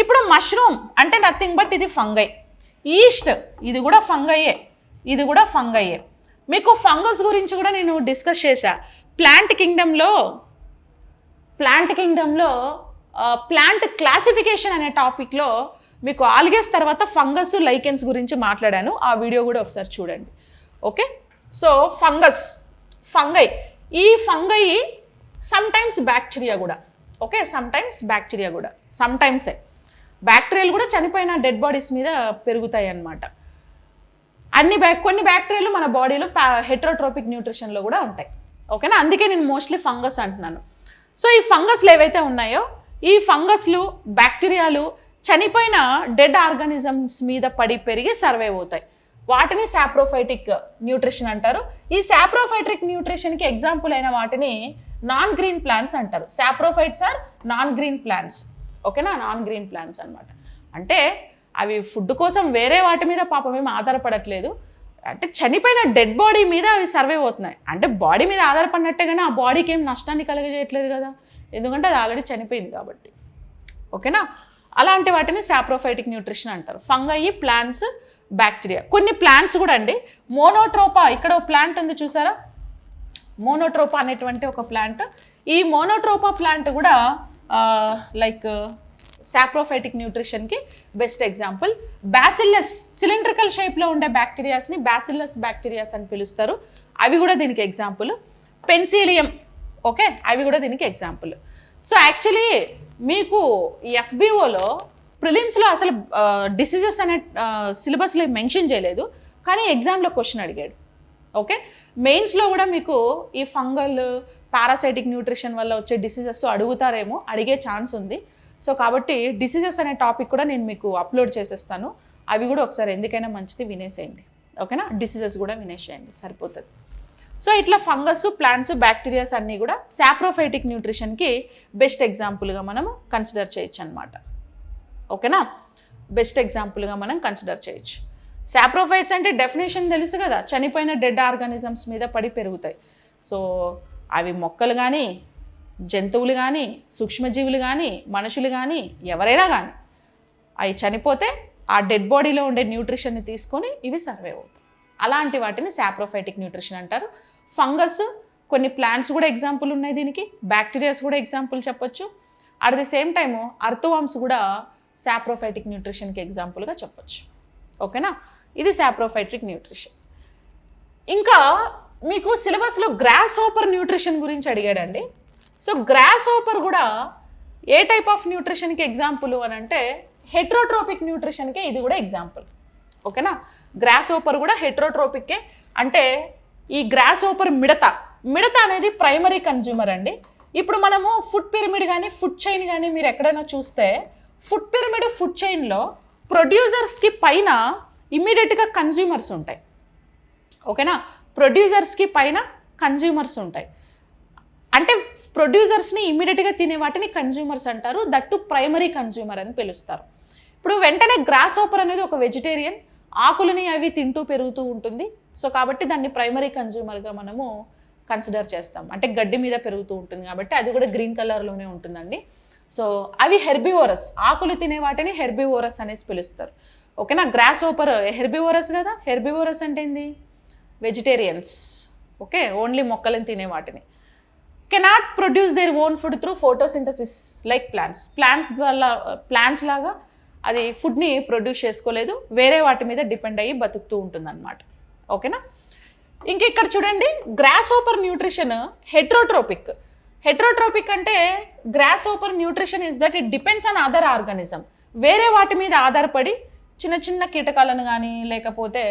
ఇప్పుడు మష్రూమ్ అంటే నథింగ్ బట్ ఇది ఫంగై. ఈస్ట్ ఇది కూడా ఫంగయ్యే, ఇది కూడా ఫంగయ్యే. మీకు ఫంగస్ గురించి కూడా నేను డిస్కస్ చేశా. ప్లాంట్ కింగ్డమ్లో ప్లాంట్ క్లాసిఫికేషన్ అనే టాపిక్లో మీకు ఆల్గేస్ తర్వాత ఫంగస్ లైకెన్స్ గురించి మాట్లాడాను. ఆ వీడియో కూడా ఒకసారి చూడండి. ఓకే, సో ఫంగై, ఈ ఫంగై సమ్టైమ్స్ బ్యాక్టీరియా కూడా. ఓకే, సమ్టైమ్స్ బ్యాక్టీరియా కూడా, సమ్టైమ్సే బ్యాక్టీరియాలు కూడా చనిపోయిన డెడ్ బాడీస్ మీద పెరుగుతాయి అన్నమాట. కొన్ని బ్యాక్టీరియాలు మన బాడీలో హెటరోట్రోపిక్ న్యూట్రిషన్లో కూడా ఉంటాయి. ఓకేనా, అందుకే నేను మోస్ట్లీ ఫంగస్ అంటున్నాను. సో ఈ ఫంగస్లు ఏవైతే ఉన్నాయో ఈ ఫంగస్లు బ్యాక్టీరియాలు చనిపోయిన డెడ్ ఆర్గానిజమ్స్ మీద పడి పెరిగి సర్వైవ్ అవుతాయి. వాటిని సాప్రోఫైటిక్ న్యూట్రిషన్ అంటారు. ఈ సాప్రోఫైటిక్ న్యూట్రిషన్కి ఎగ్జాంపుల్ అయిన వాటిని నాన్ గ్రీన్ ప్లాంట్స్ అంటారు. Saprophytes are non green plants. ఓకేనా, నాన్ గ్రీన్ ప్లాంట్స్ అనమాట. అంటే అవి ఫుడ్ కోసం వేరే వాటి మీద పాపం ఏమి ఆధారపడట్లేదు, అంటే చనిపోయిన డెడ్ బాడీ మీద అవి సర్వైవ్ అవుతున్నాయి. అంటే బాడీ మీద ఆధారపడినట్టే కానీ ఆ బాడీకి ఏం నష్టాన్ని కలగజేయట్లేదు కదా, ఎందుకంటే అది ఆల్రెడీ చనిపోయింది కాబట్టి. ఓకేనా, అలాంటి వాటిని సాప్రోఫైటిక్ న్యూట్రిషన్ అంటారు. Fungi, plants, bacteria. కొన్ని ప్లాంట్స్ కూడా అండి మోనోట్రోపా, ఇక్కడ ఒక ప్లాంట్ ఉంది చూసారా, మోనోట్రోపా అనేటువంటి ఒక ప్లాంట్. ఈ మోనోట్రోపా ప్లాంట్ కూడా లైక్ సాప్రోఫైటిక్ న్యూట్రిషన్కి బెస్ట్ ఎగ్జాంపుల్. బ్యాసిల్లస్, సిలిండ్రికల్ షేప్లో ఉండే బ్యాక్టీరియాస్ని బ్యాసిల్లస్ బ్యాక్టీరియాస్ అని పిలుస్తారు, అవి కూడా దీనికి ఎగ్జాంపుల్. పెన్సిలియం, ఓకే, అవి కూడా దీనికి ఎగ్జాంపుల్. సో యాక్చువల్లీ మీకు ఎఫ్బిఓలో ప్రిలిమ్స్లో అసలు డిసీజెస్ అనే సిలబస్లో మెన్షన్ చేయలేదు, కానీ ఎగ్జామ్లో క్వశ్చన్ అడిగాడు. ఓకే, మెయిన్స్లో కూడా మీకు ఈ ఫంగల్ పారాసైటిక్ న్యూట్రిషన్ వల్ల వచ్చే డిసీజెస్ అడుగుతారేమో, అడిగే ఛాన్స్ ఉంది. సో కాబట్టి డిసీజెస్ అనే టాపిక్ కూడా నేను మీకు అప్లోడ్ చేసేస్తాను, అవి కూడా ఒకసారి ఎందుకైనా మంచిది వినేసేయండి. ఓకేనా, డిసీజెస్ కూడా వినేసేయండి సరిపోతుంది. సో ఇట్లా ఫంగస్, ప్లాంట్స్, బ్యాక్టీరియాస్ అన్నీ కూడా సాప్రోఫైటిక్ న్యూట్రిషన్కి బెస్ట్ ఎగ్జాంపుల్గా మనం కన్సిడర్ చేయొచ్చు అనమాట. ఓకేనా, బెస్ట్ ఎగ్జాంపుల్గా మనం కన్సిడర్ చేయొచ్చు. సాప్రోఫైట్స్ అంటే డెఫినేషన్ తెలుసు కదా, చనిపోయిన డెడ్ ఆర్గానిజమ్స్ మీద పడి పెరుగుతాయి. సో అవి మొక్కలు కానీ, జంతువులు కానీ, సూక్ష్మజీవులు కానీ, మనుషులు కానీ, ఎవరైనా కానీ అవి చనిపోతే ఆ డెడ్ బాడీలో ఉండే న్యూట్రిషన్ని తీసుకొని ఇవి సర్వైవ్ అవుతాయి. అలాంటి వాటిని సాప్రోఫైటిక్ న్యూట్రిషన్ అంటారు. ఫంగస్, కొన్ని ప్లాంట్స్ కూడా ఎగ్జాంపుల్ ఉన్నాయి దీనికి, బ్యాక్టీరియాస్ కూడా ఎగ్జాంపుల్ చెప్పొచ్చు. అట్ ది సేమ్ టైము అర్థవామ్స్ కూడా సాప్రోఫైటిక్ న్యూట్రిషన్కి ఎగ్జాంపుల్గా చెప్పొచ్చు. ఓకేనా, ఇది సాప్రోఫైటిక్ న్యూట్రిషన్. ఇంకా మీకు సిలబస్లో గ్రాస్ హోపర్ న్యూట్రిషన్ గురించి అడిగాడండి. సో గ్రాస్ హోపర్ కూడా ఏ టైప్ ఆఫ్ న్యూట్రిషన్కి ఎగ్జాంపుల్ అని అంటే హెట్రోట్రోపిక్ న్యూట్రిషన్కే ఇది కూడా ఎగ్జాంపుల్. ఓకేనా, గ్రాస్ హోపర్ కూడా హెట్రోట్రోపిక్కే. అంటే ఈ గ్రాస్ హోపర్ మిడత అనేది ప్రైమరీ కన్జ్యూమర్ అండి. ఇప్పుడు మనము ఫుడ్ పిరమిడ్ కానీ ఫుడ్ చైన్ కానీ మీరు ఎక్కడైనా చూస్తే ఫుడ్ పిరమిడ్, ఫుడ్ చైన్లో ప్రొడ్యూసర్స్కి పైన ఇమ్మీడియట్గా కన్జ్యూమర్స్ ఉంటాయి. ఓకేనా, ప్రొడ్యూసర్స్కి పైన కన్జ్యూమర్స్ ఉంటాయి. అంటే ప్రొడ్యూసర్స్ని ఇమ్మీడియట్గా తినే వాటిని కన్జ్యూమర్స్ అంటారు, దట్టు ప్రైమరీ కన్జ్యూమర్ అని పిలుస్తారు. ఇప్పుడు వెంటనే గ్రాస్ హోపర్ అనేది ఒక వెజిటేరియన్, ఆకులని అవి తింటూ పెరుగుతూ ఉంటుంది. సో కాబట్టి దాన్ని ప్రైమరీ కన్జ్యూమర్గా మనము కన్సిడర్ చేస్తాం. అంటే గడ్డి మీద పెరుగుతూ ఉంటుంది కాబట్టి అది కూడా గ్రీన్ కలర్లోనే ఉంటుందండి. సో అవి హెర్బివోరస్, ఆకులు తినే వాటిని హెర్బివోరస్ అనేసి పిలుస్తారు. ఓకేనా, గ్రాస్ హోపర్ హెర్బివోరస్ కదా, హెర్బివోరస్ అంటే ఏంది, వెజిటేరియన్స్. ఓకే, ఓన్లీ మొక్కలను తినే వాటిని. Cannot produce their own food through photosynthesis like plants లాగా అది ఫుడ్ని ప్రొడ్యూస్ చేసుకోలేదు, వేరే వాటి మీద డిపెండ్ అయ్యి బతుకుతూ ఉంటుంది అనమాట. ఓకేనా, ఇంక ఇక్కడ చూడండి గ్రాస్ హోపర్ న్యూట్రిషన్ హెట్రోట్రోపిక్ అంటే grasshopper nutrition is that it depends on other organism. వేరే వాటి మీద ఆధారపడి చిన్న చిన్న కీటకాలను కానీ లేకపోతే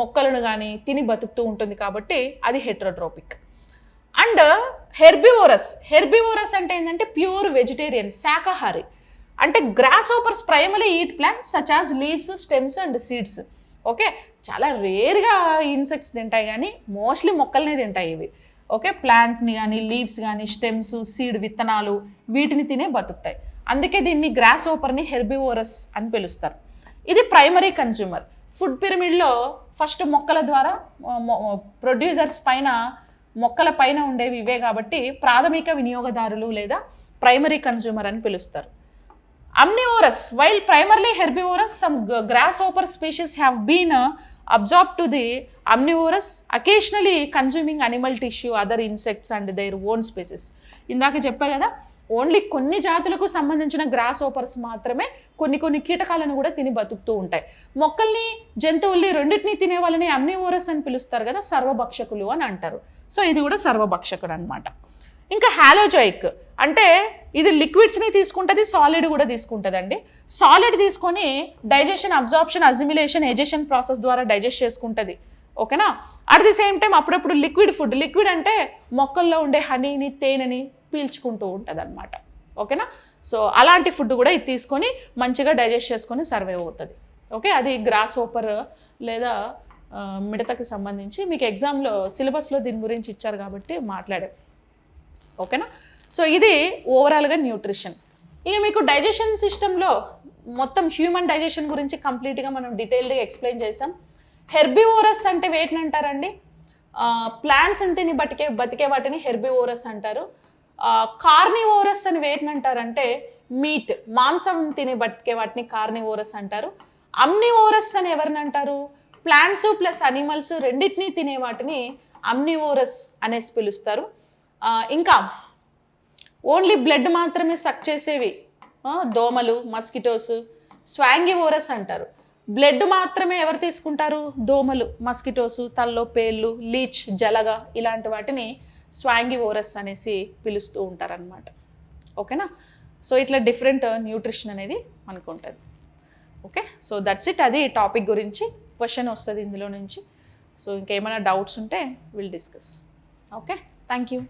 మొక్కలను కానీ తిని బతుకుతూ ఉంటుంది కాబట్టి అది హెట్రోట్రోపిక్. అండ్ హెర్బివోరస్ అంటే ఏంటంటే ప్యూర్ వెజిటేరియన్, శాకాహారి. అంటే grasshoppers primary eat plants such as leaves, stems and seeds. Okay, చాలా రేర్గా ఇన్సెక్ట్స్ తింటాయి కానీ మోస్ట్లీ మొక్కలనే తింటాయి ఇవి. ఓకే, ప్లాంట్ని కానీ, లీవ్స్ కానీ, స్టెమ్స్, సీడ్, విత్తనాలు వీటిని తినే బతుకుతాయి. అందుకే దీన్ని గ్రాస్ హోపర్ని హెర్బివోరస్ అని పిలుస్తారు. ఇది ప్రైమరీ కన్జ్యూమర్. ఫుడ్ పిరమిడ్లో ఫస్ట్ మొక్కల ద్వారా ప్రొడ్యూసర్స్ పైన మొక్కల పైన ఉండేవి ఇవే కాబట్టి ప్రాథమిక వినియోగదారులు లేదా ప్రైమరీ కన్జ్యూమర్ అని పిలుస్తారు. Omnivorous. While primarily herbivorous, some grasshopper species have been absorbed to the omnivorous, occasionally consuming animal tissue, other insects and their own species. ఇందాక చెప్పా కదా, ఓన్లీ కొన్ని జాతులకు సంబంధించిన గ్రాస్ హోపర్స్ మాత్రమే కొన్ని కీటకాలను కూడా తిని బతుకుతూ ఉంటాయి. మొక్కల్ని జంతువుల్ని రెండింటినీ తినే వాళ్ళని అమ్నివోరస్ అని పిలుస్తారు కదా, సర్వభక్షకులు అని అంటారు. సో ఇది కూడా సర్వభక్షకుడు అనమాట. ఇంకా హాలోజోయిక్ అంటే ఇది లిక్విడ్స్ని తీసుకుంటుంది, సాలిడ్ కూడా తీసుకుంటుందండి. సాలిడ్ తీసుకొని డైజెషన్, అబ్జార్ప్షన్, అసిమిలేషన్, ఎజెషన్ ప్రాసెస్ ద్వారా డైజెస్ట్ చేసుకుంటుంది. ఓకేనా. అట్ ది సేమ్ టైం అప్పుడప్పుడు లిక్విడ్ ఫుడ్, లిక్విడ్ అంటే మొక్కల్లో ఉండే హనీని, తేనెని పీల్చుకుంటూ ఉంటుంది అనమాట. ఓకేనా. సో అలాంటి ఫుడ్ కూడా ఇది తీసుకొని మంచిగా డైజెస్ట్ చేసుకొని సర్వైవ్ అవుతుంది. ఓకే, అది గ్రాస్ హోపర్ లేదా మిడతకి సంబంధించి మీకు ఎగ్జామ్లో సిలబస్లో దీని గురించి ఇచ్చారు కాబట్టి మాట్లాడాం. ఓకేనా. సో ఇది ఓవరాల్గా న్యూట్రిషన్. ఇక మీకు డైజెషన్ సిస్టంలో మొత్తం హ్యూమన్ డైజెషన్ గురించి కంప్లీట్గా మనం డీటెయిల్డ్గా ఎక్స్ప్లెయిన్ చేసాం. హెర్బివోరస్ అంటే వేటిని అంటారండి? ప్లాంట్స్ తిని బతికే వాటిని హెర్బివోరస్ అంటారు. కార్నివోరస్ అని వేటిని అంటారంటే మీట్, మాంసం తిని బతికే వాటిని కార్నివోరస్ అంటారు. అమ్నివోరస్ అని ఎవరిని అంటారు? ప్లాంట్స్ ప్లస్ అనిమల్స్ రెండింటినీ తినే వాటిని అమ్నివోరస్ అనేసి పిలుస్తారు. ఇంకా ఓన్లీ బ్లడ్ మాత్రమే సక్ చేసేవి దోమలు, మస్కిటోస్, స్వాంగివోరస్ అంటారు. బ్లడ్ మాత్రమే ఎవరు తీసుకుంటారు? దోమలు, మస్కిటోస్, తల్లో పేళ్ళు, లీచ్, జలగ ఇలాంటి వాటిని స్వాంగివోరస్ అనేసి పిలుస్తూ ఉంటారనమాట. ఓకేనా. సో ఇట్లా డిఫరెంట్ న్యూట్రిషన్ అనేది మనకు ఉంటుంది. Okay, so that's it. అది టాపిక్ గురించి క్వశ్చన్ వస్తుంది ఇందులో నుంచి. సో ఇంకేమైనా డౌట్స్ ఉంటే will discuss. Okay, thank you.